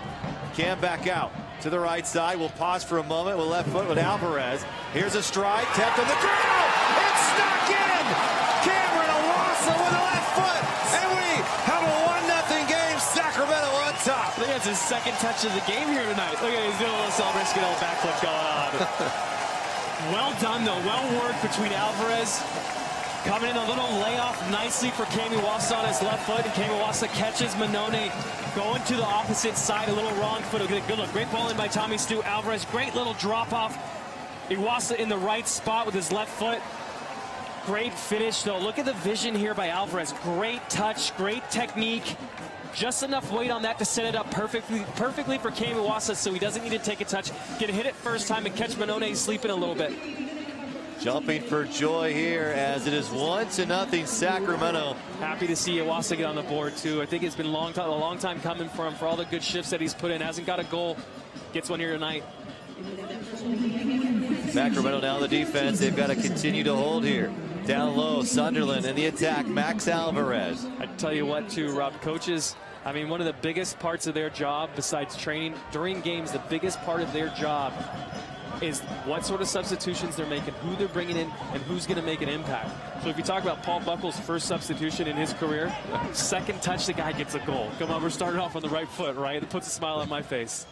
Cam back out to the right side. We'll pause for a moment with left foot with Alvarez. Here's a strike, tapped on the ground. It's snuck in. Cameron Owasa with a left foot, and we have a 1-0 game. Sacramento on top. I think that's his second touch of the game here tonight. Look at he's doing a little celebration, a little backflip going on. Well done though. Well worked between Alvarez. Coming in a little layoff nicely for Cam Owasa on his left foot, and Cam Owasa catches Manone going to the opposite side, a little wrong foot. Good look, great ball in by Tommy Stu. Alvarez, great little drop off. Owasa in the right spot with his left foot. Great finish though. Look at the vision here by Alvarez. Great touch, great technique. Just enough weight on that to set it up perfectly for Cam Owasa, so he doesn't need to take a touch. Get a hit it first time and catch Manone sleeping a little bit. Jumping for joy here as it is 1-0 Sacramento. Happy to see Owasa get on the board too. I think it's been a long time coming for him, for all the good shifts that he's put in. Hasn't got a goal. Gets one here tonight. Sacramento now the defense. They've got to continue to hold here. Down low, Sunderland in the attack, Max Alvarez. I tell you what, too, Rob, coaches, I mean, one of the biggest parts of their job besides training during games, the biggest part of their job is what sort of substitutions they're making, who they're bringing in, and who's going to make an impact. So if you talk about Paul Buckle's first substitution in his career, second touch, the guy gets a goal. Come on, we're starting off on the right foot, right? It puts a smile on my face.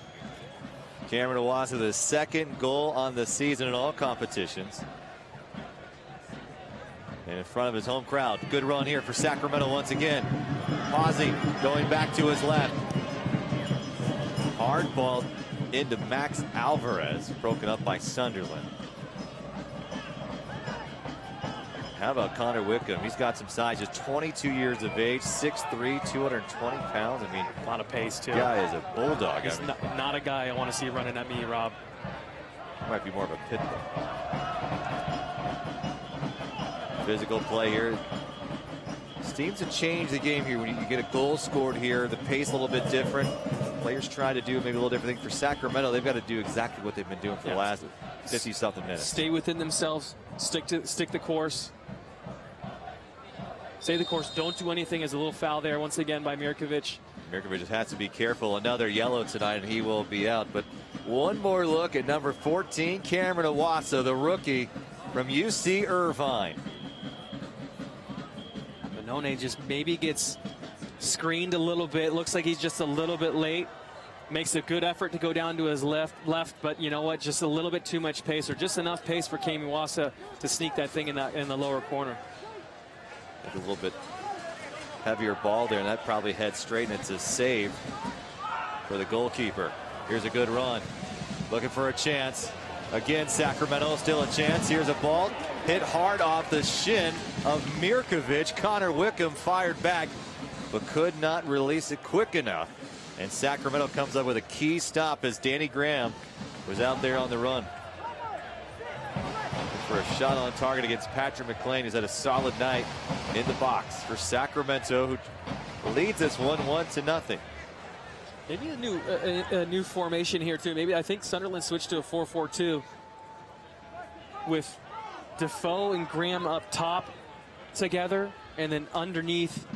Cameron Iwasa, the second goal on the season in all competitions. And in front of his home crowd. Good run here for Sacramento once again. Pazzi going back to his left. Hard ball into Max Alvarez, broken up by Sunderland. How about Connor Wickham? He's got some size, just 22 years of age, 6'3", 220 pounds. I mean, a lot of pace, too. Guy is a bulldog. He's not a guy I want to see running at me, Rob. Might be more of a pit bull. Physical play here. Seems to change the game here when you get a goal scored here. The pace a little bit different. Players try to do maybe a little different thing. For Sacramento, they've got to do exactly what they've been doing for the last 50-something minutes. Stay within themselves. Stick the course. Stay the course. Don't do anything. As a little foul there once again by Mirkovic. Mirkovic just has to be careful. Another yellow tonight, and he will be out. But one more look at number 14, Cameron Iwasa, the rookie from UC Irvine. Manone just maybe gets screened a little bit. Looks like he's just a little bit late. Makes a good effort to go down to his left, but you know what? Just a little bit too much pace, or just enough pace for Cameron Iwasa to sneak that thing in the lower corner. A little bit heavier ball there, and that probably heads straight, and it's a save for the goalkeeper. Here's a good run. Looking for a chance. Again, Sacramento still a chance. Here's a ball hit hard off the shin of Mirkovic. Connor Wickham fired back, but could not release it quick enough. And Sacramento comes up with a key stop as Danny Graham was out there on the run. Looking for a shot on target against Patrick McLean. He's had a solid night in the box for Sacramento, who leads us 1-0. Maybe a new formation here too. Maybe I think Sunderland switched to a 4-4-2 with Defoe and Graham up top together, and then underneath.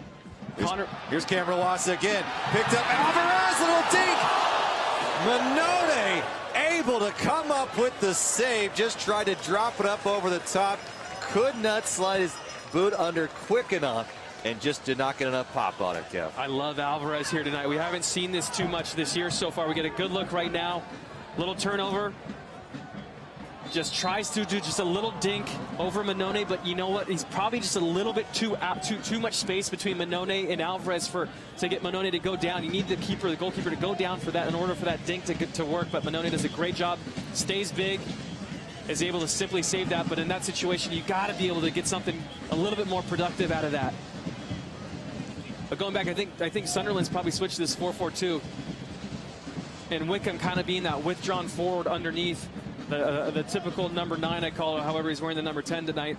Here's Cameron Iwasa again. Picked up Alvarez, little dink. Manone able to come up with the save. Just tried to drop it up over the top. Could not slide his boot under quick enough, and just did not get enough pop on it, Kev. I love Alvarez here tonight. We haven't seen this too much this year so far. We get a good look right now. Little turnover. Just tries to do just a little dink over Manone, but you know what? He's probably just a little bit too much space between Manone and Alvarez to get Manone to go down. You need the goalkeeper to go down for that in order for that dink to work, but Manone does a great job. Stays big, is able to simply save that, but in that situation, you got to be able to get something a little bit more productive out of that. But going back, I think Sunderland's probably switched to this 4-4-2, and Wickham kind of being that withdrawn forward underneath. The typical number 9, I call it. However, he's wearing the number 10 tonight.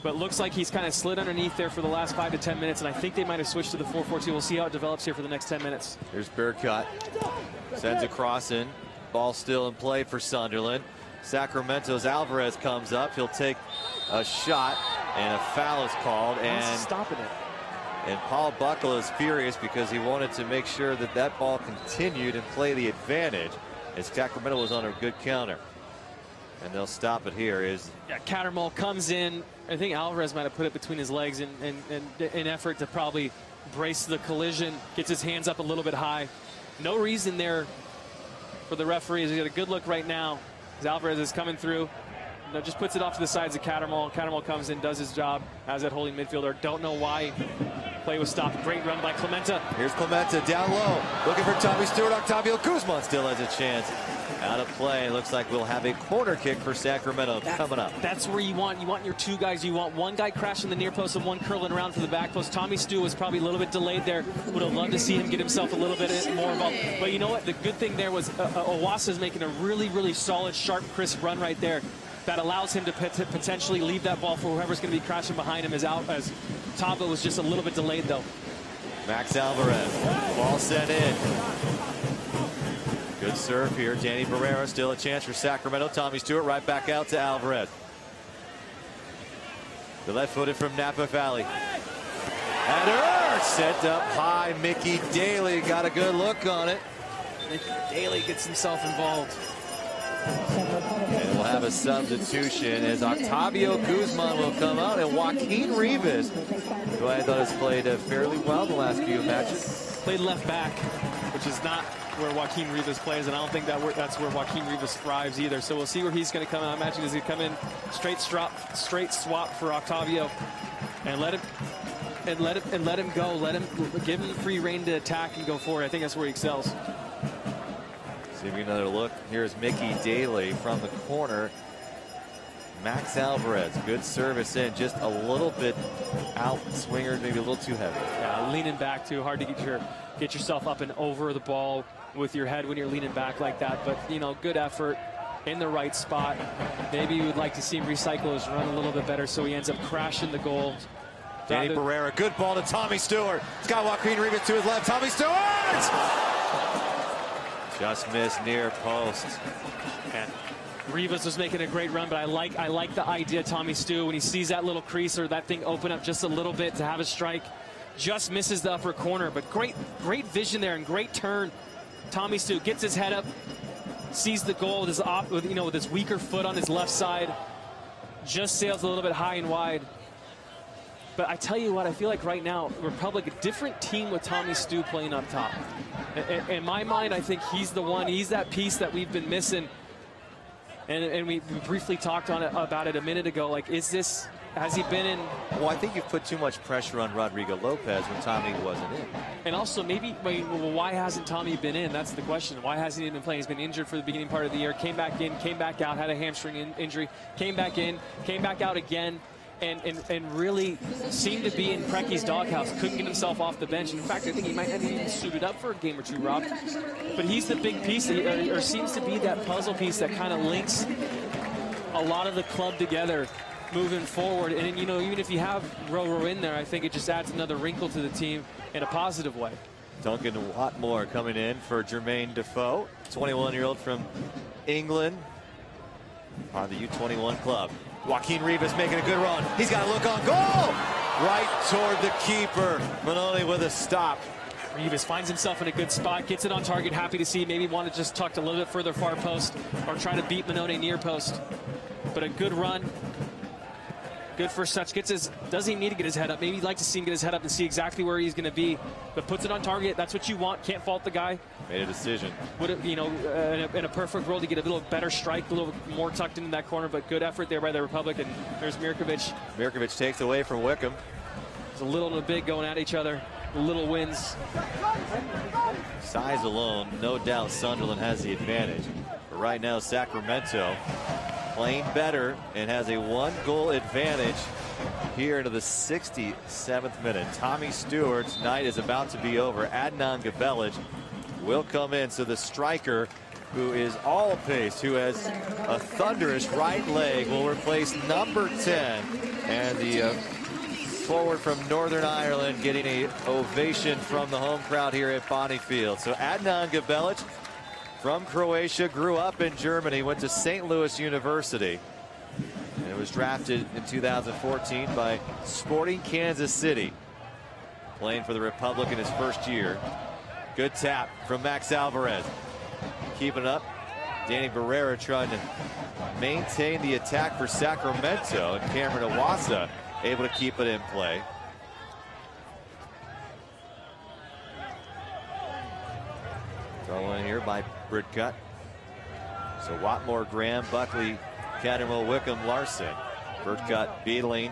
But looks like he's kind of slid underneath there for the last 5 to 10 minutes, and I think they might have switched to the 4-4-2. We'll see how it develops here for the next 10 minutes. Here's Burkott. Sends a cross in. Ball still in play for Sunderland. Sacramento's Alvarez comes up. He'll take a shot, and a foul is called. And stopping it. And Paul Buckle is furious because he wanted to make sure that that ball continued and play the advantage, as Sacramento was on a good counter. And they'll stop it here. Cattermole comes in. I think Alvarez might have put it between his legs in effort to probably brace the collision. Gets his hands up a little bit high. No reason there for the referee. He's got a good look right now as Alvarez is coming through. No, just puts it off to the sides of Cattermole. Cattermole comes in, does his job as that holding midfielder. Don't know why play was stopped. Great run by Clementa. Here's Clementa down low, looking for Tommy Stewart. Octavio Guzman still has a chance. Out of play. Looks like we'll have a corner kick for Sacramento coming up. That's where you want your two guys. You want one guy crashing the near post and one curling around for the back post. Tommy Stew was probably a little bit delayed there. Would have loved to see him get himself a little bit more involved. But you know what? The good thing there was Iwasa is making a really, really solid, sharp, crisp run right there. That allows him to potentially leave that ball for whoever's going to be crashing behind him, as Tava was just a little bit delayed, though. Max Alvarez, ball sent in. Good serve here. Danny Barrera, still a chance for Sacramento. Tommy Stewart right back out to Alvarez. The left-footed from Napa Valley. And set up high. Mickey Daly got a good look on it. Mickey Daly gets himself involved. And we'll have a substitution as Octavio Guzman will come out, and Joaquin Rivas, who I thought has played fairly well the last few matches. Played left back, which is not where Joaquin Rivas plays, and I don't think that's where Joaquin Rivas thrives either. So we'll see where he's going to come out. I imagine he's going to come in straight swap for Octavio, and let him go. Give him free reign to attack and go forward. I think that's where he excels. See if we get another look. Here's Mickey Daly from the corner. Max Alvarez, good service in, just a little bit out swinger, maybe a little too heavy. Yeah, leaning back too hard to get yourself up and over the ball with your head when you're leaning back like that. But you know, good effort in the right spot. Maybe you would like to see him recycle his run a little bit better, so he ends up crashing the goal. Danny Barrera, good ball to Tommy Stewart. It's got Joaquin Rivas to his left. Tommy Stewart! Just missed near post. And Rivas was making a great run, but I like the idea, Tommy Stu, when he sees that little crease or that thing open up just a little bit to have a strike. Just misses the upper corner, but great vision there and great turn. Tommy Stu gets his head up, sees the goal with his weaker foot on his left side, just sails a little bit high and wide. But I tell you what, I feel like right now, Republic, a different team with Tommy Stu playing up top. In my mind, I think he's that piece that we've been missing. And we briefly talked about it a minute ago. Like, has he been in? Well, I think you've put too much pressure on Rodrigo Lopez when Tommy wasn't in. And also, why hasn't Tommy been in? That's the question. Why hasn't he been playing? He's been injured for the beginning part of the year, came back in, came back out, had a hamstring injury, came back in, came back out again. And really seemed to be in Precky's doghouse. Couldn't get himself off the bench. In fact, I think he might have even suited up for a game or two, Rob. But he's the big piece, or seems to be that puzzle piece that kind of links a lot of the club together moving forward. And, you know, even if you have Roro in there, I think it just adds another wrinkle to the team in a positive way. Duncan Watmore coming in for Jermaine Defoe, 21-year-old from England, part of the U21 club. Joaquin Rivas making a good run. He's got a look on goal. Right toward the keeper. Manoni with a stop. Rivas finds himself in a good spot, gets it on target. Happy to see. Maybe want to just tucked a little bit further far post or try to beat Manoni near post. But a good run. Good for such. Does he need to get his head up? Maybe you'd like to see him get his head up and see exactly where he's going to be. But puts it on target. That's what you want. Can't fault the guy. Made a decision. Would it, in a perfect world, you get a little better strike, a little more tucked into that corner. But good effort there by the Republic. And there's Mirkovic. Mirkovic takes away from Wickham. It's a little and a big going at each other. Little wins. Size alone, no doubt Sunderland has the advantage. But right now, Sacramento playing better and has a 1-goal advantage here into the 67th minute. Tommy Stewart's night is about to be over. Adnan Gabelic will come in. So the striker, who is all pace, who has a thunderous right leg, will replace number 10. And the forward from Northern Ireland getting an ovation from the home crowd here at Bonneyfield. So Adnan Gabelic from Croatia, grew up in Germany, went to St. Louis University, and was drafted in 2014 by Sporting Kansas City, playing for the Republic in his first year. Good tap from Max Alvarez. Keeping it up. Danny Barrera trying to maintain the attack for Sacramento, and Cameron Iwasa able to keep it in play. Throw in here by Bridcut. So Watmore, Graham, Buckley, Cattermole, Wickham, Larson. Bridcut, Beetling,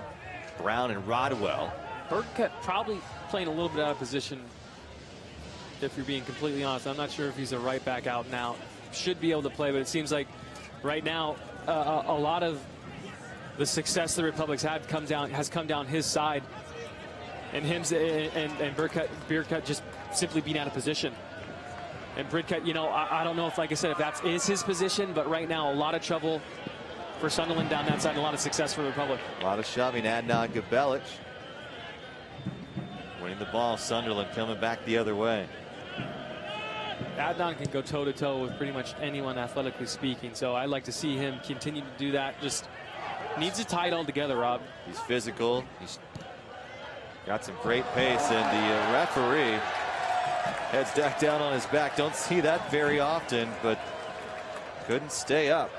Brown, and Rodwell. Bridcut probably playing a little bit out of position, if you're being completely honest. I'm not sure if he's a right back out and out. Should be able to play, but it seems like right now a lot of the success the Republic's had has come down his side, and Bridcut just simply being out of position. And Bridcut, I don't know if, like I said, if that is his position, but right now a lot of trouble for Sunderland down that side and a lot of success for the Republic. A lot of shoving. Adnan Gabelic winning the ball. Sunderland coming back the other way. Adnan can go toe-to-toe with pretty much anyone athletically speaking, so I'd like to see him continue to do that. Just Needs to tie it all together, Rob. He's physical. He's got some great pace, and the referee heads back down on his back. Don't see that very often, but couldn't stay up.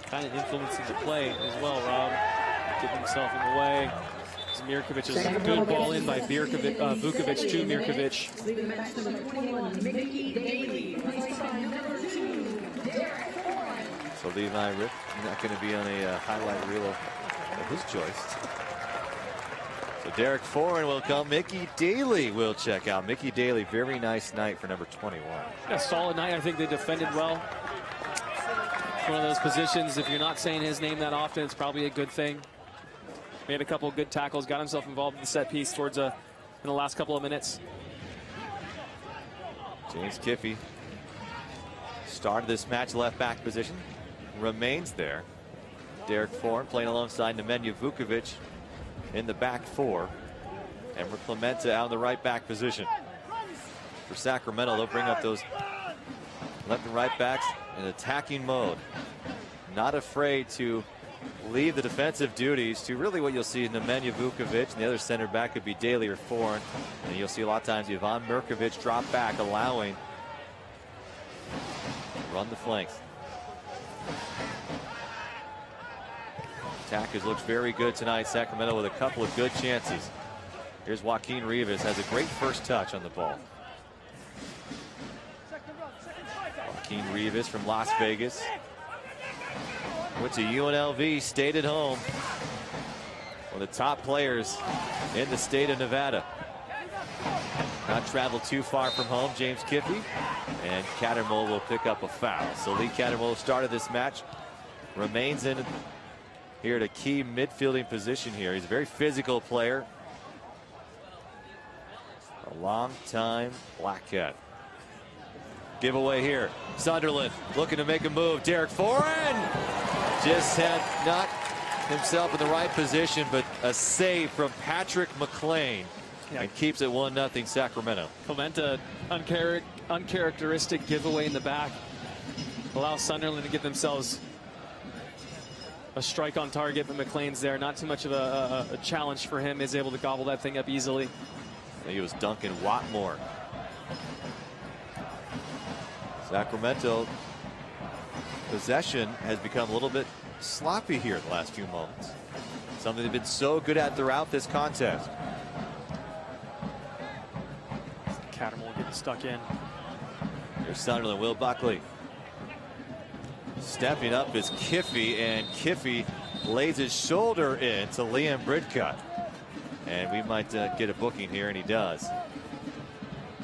Kind of influencing the play as well, Rob. Getting himself in the way. Mirkovic is a good ball in by Vukovic to Mirkovic. So Levi Rick not going to be on a highlight reel of his choice. So Derek Foran will come. Mickey Daly will check out. Mickey Daly, very nice night for number 21. A solid night. I think they defended well. One of those positions, if you're not saying his name that often, it's probably a good thing. Made a couple of good tackles, got himself involved in the set piece towards in the last couple of minutes. James Kiffey started this match left back position, remains there. Derek Foran playing alongside Nemanja Vukovic in the back four. Emre Clementa out in the right back position. For Sacramento, they'll bring up those left and right backs in attacking mode. Not afraid to leave the defensive duties to really what you'll see in Nemanja Vukovic, and the other center back could be Daly or Foran. And you'll see a lot of times Ivan Mirkovic drop back, allowing run the flanks. Attackers looks very good tonight. Sacramento with a couple of good chances. Here's Joaquin Rivas, has a great first touch on the ball. Joaquin Rivas from Las Vegas. Went to UNLV, stayed at home. One of the top players in the state of Nevada. Not traveled too far from home, James Kiffey. And Cattermole will pick up a foul. So Lee Cattermole started this match. Remains in here at a key midfielding position here. He's a very physical player. A long-time Black Cat. Giveaway here. Sunderland looking to make a move. Derek Foran just had not himself in the right position, but a save from Patrick McLean. Yeah. And keeps it 1-0 Sacramento. Clementa, uncharacteristic giveaway in the back. Allows Sunderland to get themselves a strike on target, but McLean's there. Not too much of a challenge for him. Is able to gobble that thing up easily. I think it was Duncan Watmore. Sacramento possession has become a little bit sloppy here in the last few moments. Something they've been so good at throughout this contest. Cattermole getting stuck in. Here's Sunderland, Will Buckley. Stepping up is Kiffey, and Kiffey lays his shoulder in to Liam Bridcutt. And we might get a booking here, and he does.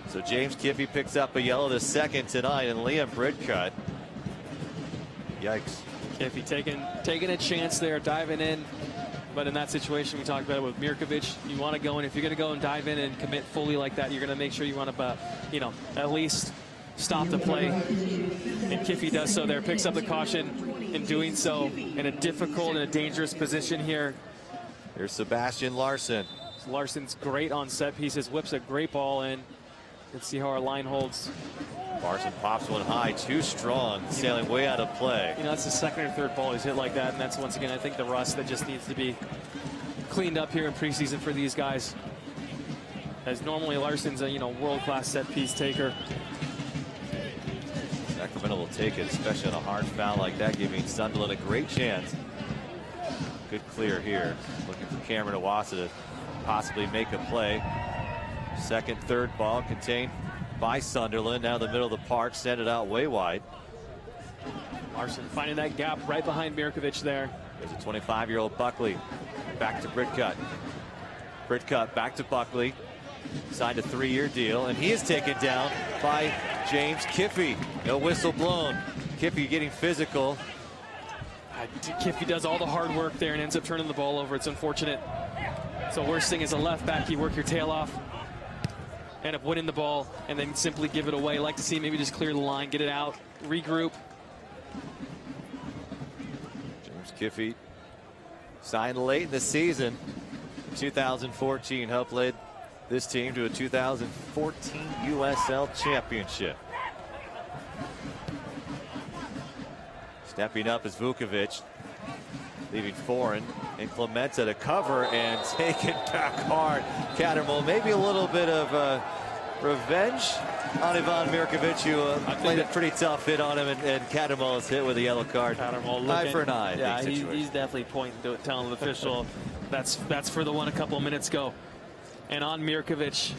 So James Kiffey picks up a yellow, the second tonight, and Liam Bridcutt. Yikes. Kiffey taking a chance there, diving in. But in that situation, we talked about it with Mirkovic, you want to go in. If you're going to go and dive in and commit fully like that, you're going to make sure you want to, at least stop the play. And Kiffey does so there, picks up the caution in doing so in a difficult and a dangerous position here. Here's Sebastian Larson. Larson's great on set pieces, whips a great ball in. Let's see how our line holds. Larson pops one high, too strong, sailing way out of play. That's the second or third ball he's hit like that, and that's once again, I think, the rust that just needs to be cleaned up here in preseason for these guys. As normally Larson's a world-class set piece taker. Sacramento will take it, especially on a hard foul like that, giving Sunderland a great chance. Good clear here. Looking for Cameron Iwasa to possibly make a play. Second, third ball contained by Sunderland. Now the middle of the park, send it out way wide. Larson finding that gap right behind Mirkovic there. There's a 25-year-old Buckley. Back to Bridcutt. Bridcutt back to Buckley. Signed a 3-year deal, and he is taken down by James Kiffey. No whistle blown. Kiffey getting physical. Kiffey does all the hard work there and ends up turning the ball over. It's unfortunate. So worst thing is a left back, you work your tail off, end up winning the ball, and then simply give it away. Like to see maybe just clear the line, get it out, regroup. James Kiffey signed late in the season. 2014 helped lead this team to a 2014 USL championship. Stepping up is Vukovic, leaving Foreign and Clementa to cover and take it back hard. Cattermole, maybe a little bit of revenge on Ivan Mirkovic, who played a pretty tough hit on him, and Cattermole is hit with a yellow card. Eye for an eye. Yeah, he's definitely pointing to it, telling the official that's for the one a couple of minutes ago. And on Mirkovic,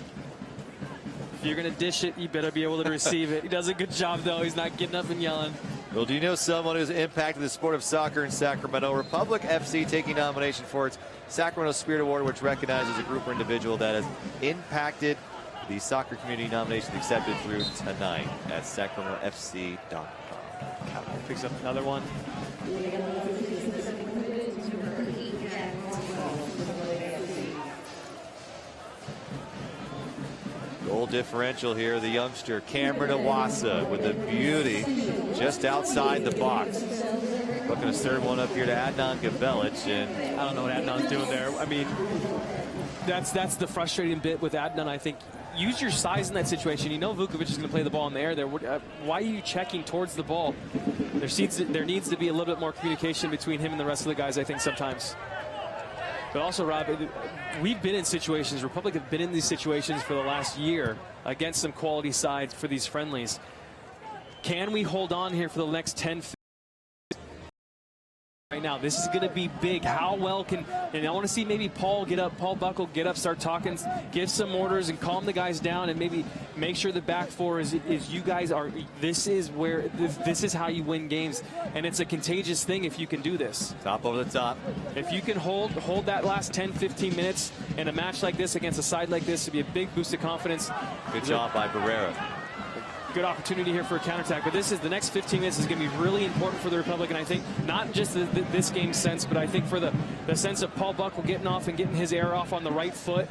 if you're going to dish it, you better be able to receive it. He does a good job, though. He's not getting up and yelling. Well, do you know someone who's impacted the sport of soccer in Sacramento? Republic FC taking nomination for its Sacramento Spirit Award, which recognizes a group or individual that has impacted the soccer community. Nominations accepted through tonight at sacramentofc.com. Picks up another one. Goal differential here, the youngster Cameron Iwasa with a beauty just outside the box. Looking to serve one up here to Adnan Gabelic, and I don't know what Adnan's doing there. I mean, that's the frustrating bit with Adnan. I think use your size in that situation. You know Vukovic is going to play the ball in the air there. Why are you checking towards the ball? There needs to be a little bit more communication between him and the rest of the guys, I think, sometimes. But also, Rob, we've been in situations, Republic have been in these situations for the last year against some quality sides for these friendlies. Can we hold on here for the next 10, 15? Right now, this is going to be big. How well can, and I want to see maybe Paul Buckle get up, start talking, give some orders and calm the guys down, and maybe make sure the back four is you guys are, this is how you win games. And it's a contagious thing if you can do this. Top over the top. If you can hold that last 10, 15 minutes in a match like this against a side like this, it'd be a big boost of confidence. Good job by Barrera. Good opportunity here for a counterattack, but the next 15 minutes is going to be really important for the Republic, and I think not just this game's sense, but I think for the sense of Paul Buckle getting off and getting his air off on the right foot.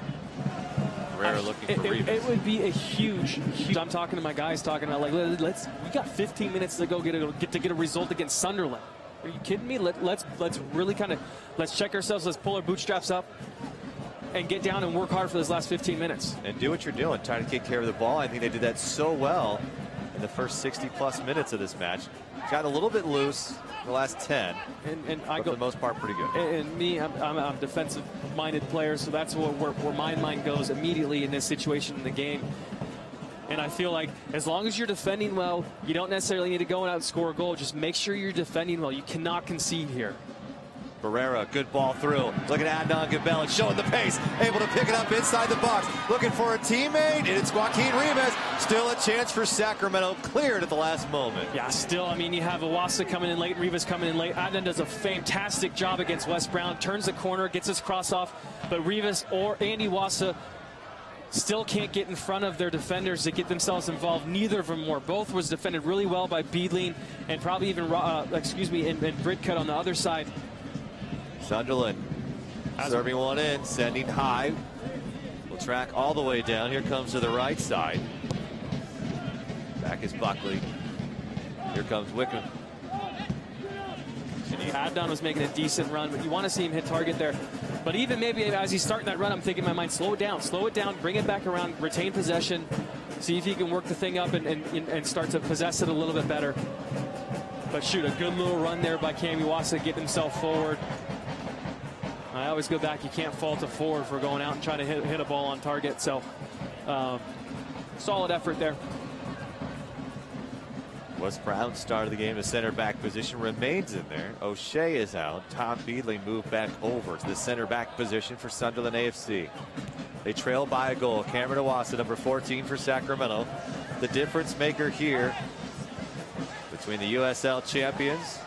Barrera looking for it would be a huge. I'm talking to my guys, talking about, like, we got 15 minutes to go get a result against Sunderland. Are you kidding me? Let's really let's check ourselves. Let's pull our bootstraps up and get down and work hard for those last 15 minutes. And do what you're doing, trying to take care of the ball. I think they did that so well in the first 60-plus minutes of this match. Got a little bit loose in the last 10, but for the most part, pretty good. And me, I'm a defensive-minded player, so that's where my mind goes immediately in this situation in the game. And I feel like as long as you're defending well, you don't necessarily need to go out and score a goal. Just make sure you're defending well. You cannot concede here. Barrera, good ball through. Looking at Adnan Gabelic, showing the pace. Able to pick it up inside the box. Looking for a teammate, and it's Joaquin Rivas. Still a chance for Sacramento. Cleared at the last moment. Yeah, still, I mean, you have Iwasa coming in late, Rivas coming in late. Adnan does a fantastic job against West Brown. Turns the corner, gets his cross off. But Rivas or Andy Iwasa still can't get in front of their defenders to get themselves involved. Neither of them were. Both was defended really well by Beedling and probably even, and Bridcut on the other side. Sunderland serving one in, sending high. Will track all the way down. Here comes to the right side. Back is Buckley. Here comes Wickham. Adnan was making a decent run, but you want to see him hit target there. But even maybe as he's starting that run, I'm thinking in my mind, slow it down, bring it back around, retain possession, see if he can work the thing up and start to possess it a little bit better. But shoot, a good little run there by Cam Iwasa, getting himself forward. I always go back, you can't fault a forward for going out and trying to hit a ball on target. So solid effort there. West Brown started the game. The center back position remains in there. O'Shea is out. Tom Beedling moved back over to the center back position for Sunderland AFC. They trail by a goal. Cameron Iwasa, number 14 for Sacramento. The difference maker here between the USL champions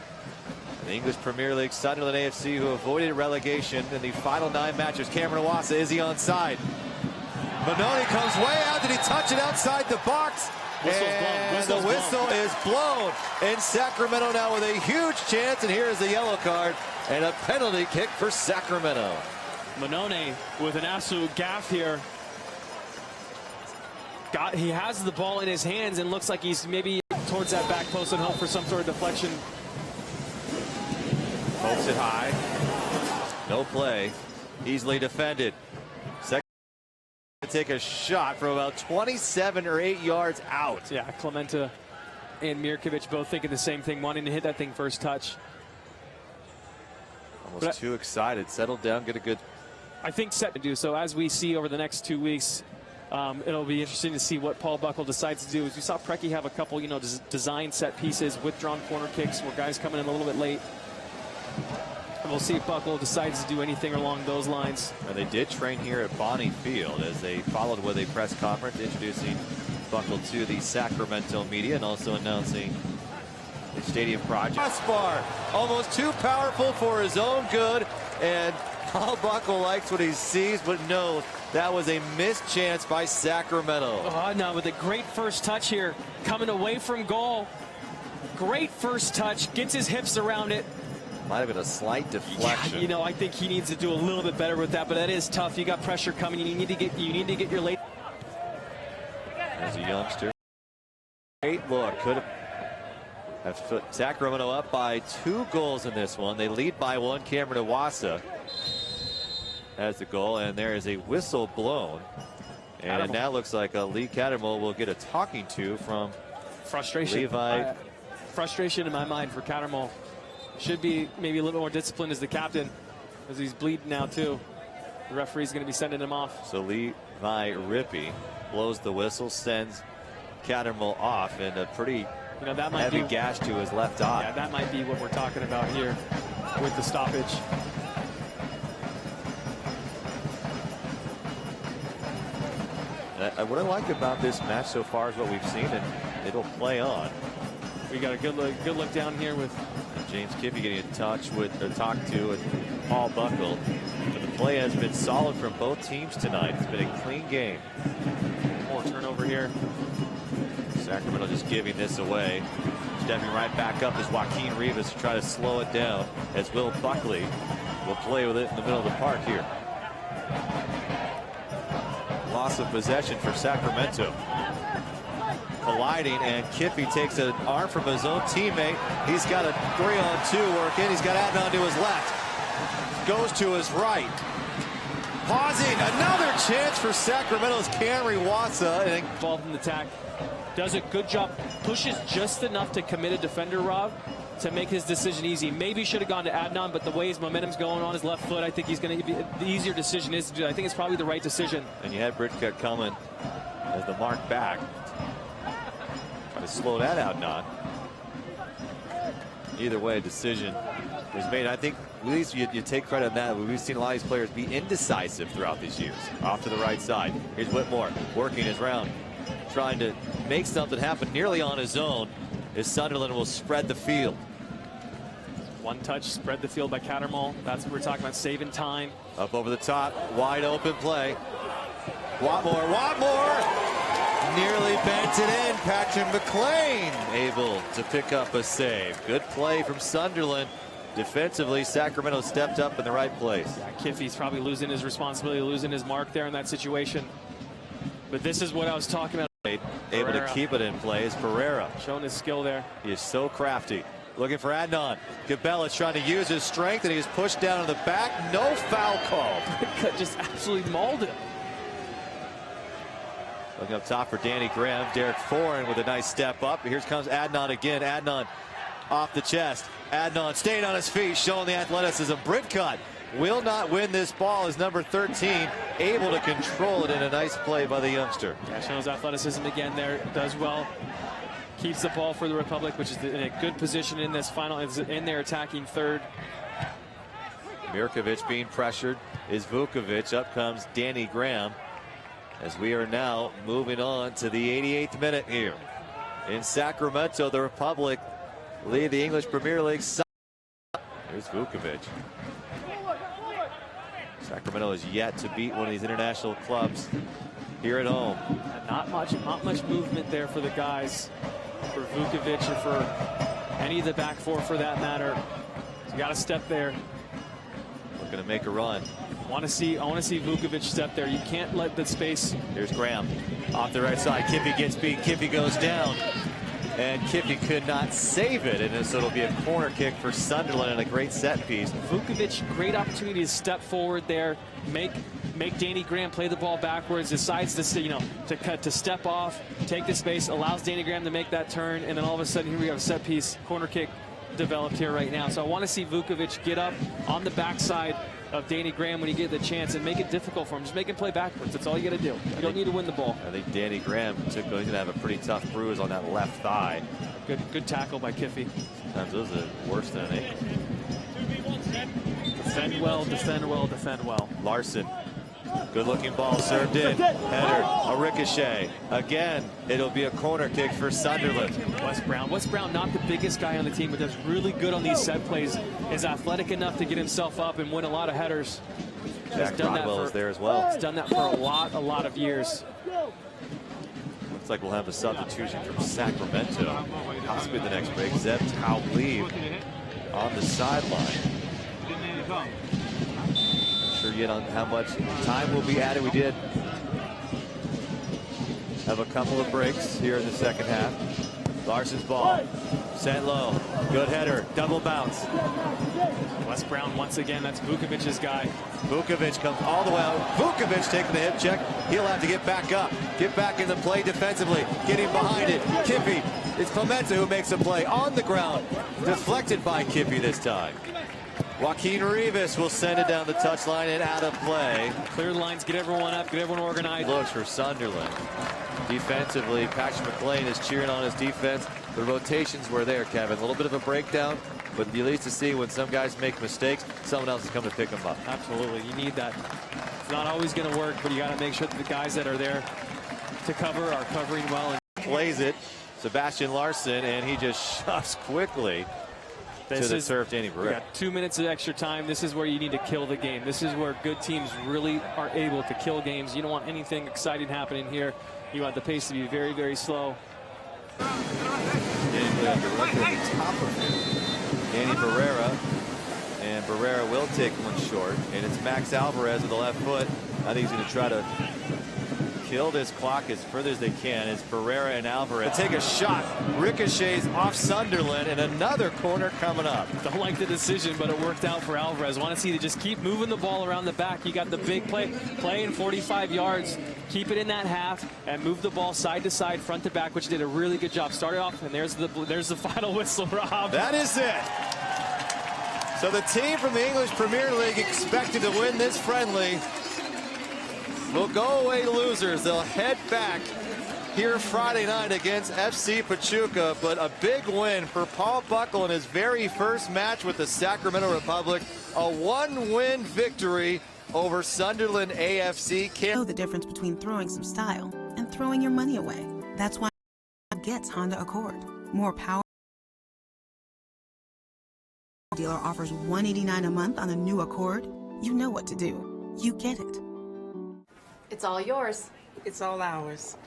and the English Premier League Sunderland AFC, who avoided relegation in the final 9 matches. Cameron Iwasa, is he onside? Manoni comes way out. Did he touch it outside the box? And the whistle is blown. And Sacramento now with a huge chance. And here is the yellow card and a penalty kick for Sacramento. Manone with an absolute gaff here. He has the ball in his hands and looks like he's maybe towards that back post and hope for some sort of deflection. Pokes it high. No play. Easily defended. Take a shot from about 27 or 8 yards out. Yeah, Clementa and Mirkovic both thinking the same thing, wanting to hit that thing first touch. Almost too excited. Settle down, get a good... I think set to do so. As we see over the next 2 weeks, it'll be interesting to see what Paul Buckle decides to do. As we saw Preki have a couple, design set pieces, withdrawn corner kicks where guys coming in a little bit late. And we'll see if Buckle decides to do anything along those lines. And they did train here at Bonnie Field as they followed with a press conference introducing Buckle to the Sacramento media and also announcing the stadium project. Crossbar, almost too powerful for his own good, and Paul Buckle likes what he sees, but no, that was a missed chance by Sacramento. Oh, no, with a great first touch here, coming away from goal. Great first touch, gets his hips around it. Might have been a slight deflection. Yeah, I think he needs to do a little bit better with that, but that is tough. You got pressure coming. You need to get your late. As a youngster, great look. Could have put Sacramento up by 2 goals in this one. They lead by 1. Cameron Iwasa has the goal, and there is a whistle blown. And it now looks like Lee Cattermole will get a talking to from frustration. Levi. Frustration in my mind for Cattermole. Should be maybe a little more disciplined as the captain, as he's bleeding now too. The referee's going to be sending him off. So Levi Rippey blows the whistle, sends Cattermole off, and a pretty that might heavy be, gash to his left eye. Yeah, that might be what we're talking about here with the stoppage. What I like about this match so far is what we've seen, and it'll play on. We got a good look down here with James Kiffey getting in touch with, or talked to, with Paul Buckle. But the play has been solid from both teams tonight. It's been a clean game. More turnover here. Sacramento just giving this away. Stepping right back up is Joaquin Rivas to try to slow it down, as Will Buckley will play with it in the middle of the park here. Loss of possession for Sacramento. Colliding, and Kiffey takes an arm from his own teammate. He's got a 3-on-2 working. He's got Adnan to his left. Goes to his right. Pausing. Another chance for Sacramento's Cameron Iwasa. Involved in the attack. Does a good job. Pushes just enough to commit a defender, Rob, to make his decision easy. Maybe should have gone to Adnan, but the way his momentum's going on his left foot, I think he's going to be the easier decision is to do. I think it's probably the right decision. And you had Britka coming as the mark back. Try to slow that out, not. Either way, a decision was made. I think at least you take credit on that. We've seen a lot of these players be indecisive throughout these years. Off to the right side. Here's Whitmore working his round, trying to make something happen nearly on his own, as Sunderland will spread the field. One touch, spread the field by Cattermole. That's what we're talking about, saving time. Up over the top, wide open play. Watmore nearly bent it in. Patrick McLean able to pick up a save. Good play from Sunderland. Defensively, Sacramento stepped up in the right place. Yeah, Kiffey's probably losing his responsibility, losing his mark there in that situation. But this is what I was talking about. Able to keep it in play is Pereira. Showing his skill there. He is so crafty. Looking for Adnan. Cabela's trying to use his strength, and he is pushed down in the back. No foul called. Just absolutely mauled him. Looking up top for Danny Graham. Derek Foran with a nice step up. Here comes Adnan again. Adnan off the chest. Adnan staying on his feet, showing the athleticism. Britcutt will not win this ball as number 13 able to control it in a nice play by the youngster. Yeah, shows athleticism again there. Does well. Keeps the ball for the Republic, which is in a good position in this final, in their attacking third. Mirkovic being pressured is Vukovic. Up comes Danny Graham, as we are now moving on to the 88th minute here in Sacramento. The Republic lead the English Premier League. Here's Vukovic. Sacramento is yet to beat one of these international clubs here at home. Not much movement there for the guys, for Vukovic or for any of the back four for that matter. So you got to step there. We're going to make a run. I want to see Vukovic step there. You can't let the space. Here's Graham off the right side. Kiffey gets beat. Kiffey goes down. And Kiffy could not save it, and so it'll be a corner kick for Sunderland and a great set piece. Vukovic, great opportunity to step forward there, make Danny Graham play the ball backwards, decides to step off, take the space, allows Danny Graham to make that turn, and then all of a sudden here we have a set piece corner kick developed here right now. So I want to see Vukovic get up on the backside of Danny Graham when you get the chance and make it difficult for him. Just make him play backwards. That's all you got to do. You don't need to win the ball. I think Danny Graham he's going to have a pretty tough bruise on that left thigh. Good tackle by Kiffy. Sometimes those are worse than an ankle. Defend well, defend well, defend well. Larson. Good looking ball served in. Header, a ricochet. Again, it'll be a corner kick for Sunderland. Wes Brown, not the biggest guy on the team, but does really good on these set plays. Is athletic enough to get himself up and win a lot of headers. Jack Rodwell is there as well. He's done that for a lot of years. Looks like we'll have a substitution from Sacramento. Possibly the next break. Zeb Taubleeb on the sideline. Sure yet on how much time will be added. We did have a couple of breaks here in the second half. Larson's ball sent low, good header, double bounce. Wes Brown once again, that's Vukovic's guy. Vukovic comes all the way out. Vukovic taking the hip check. He'll have to get back up, get back in the play defensively, getting behind it. Kiffy, it's Clemente who makes a play on the ground, deflected by Kiffy this time. Joaquin Rivas will send it down the touchline and out of play. Clear the lines, get everyone up, get everyone organized. Looks for Sunderland. Defensively, Patrick McLean is cheering on his defense. The rotations were there, Kevin. A little bit of a breakdown, but you need to see when some guys make mistakes, someone else is coming to pick them up. Absolutely, you need that. It's not always going to work, but you got to make sure that the guys that are there to cover are covering well. And plays it, Sebastian Larson, and he just shoves quickly. This is turf, Danny Barrett. We got 2 minutes of extra time. This is where you need to kill the game. This is where good teams really are able to kill games. You don't want anything exciting happening here. You want the pace to be very, very slow. Getting directly on top of him. Danny Barrera. And Barrera will take one short. And it's Max Alvarez with the left foot. I think he's going to try to kill this clock as further as they can. It's Barrera and Alvarez. Take a shot. Ricochets off Sunderland, and another corner coming up. Don't like the decision, but it worked out for Alvarez. Want to see you just keep moving the ball around the back. You got the big play in 45 yards. Keep it in that half and move the ball side to side, front to back, which did a really good job. Started off, and there's the final whistle, Rob. That is it. So the team from the English Premier League expected to win this friendly will go away losers. They'll head back here Friday night against FC Pachuca, but a big win for Paul Buckle in his very first match with the Sacramento Republic. A 1-win victory over Sunderland AFC. Know the difference between throwing some style and throwing your money away. That's why gets Honda Accord. More power. Dealer offers $189 a month on a new Accord. You know what to do. You get it. It's all yours. It's all ours.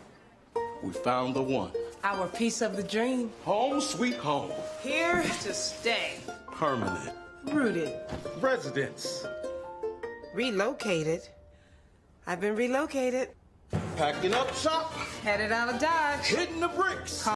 We found the one. Our piece of the dream. Home sweet home. Here to stay. Permanent. Rooted. Residence. Relocated. I've been relocated. Packing up shop. Headed out of Dodge. Hitting the bricks.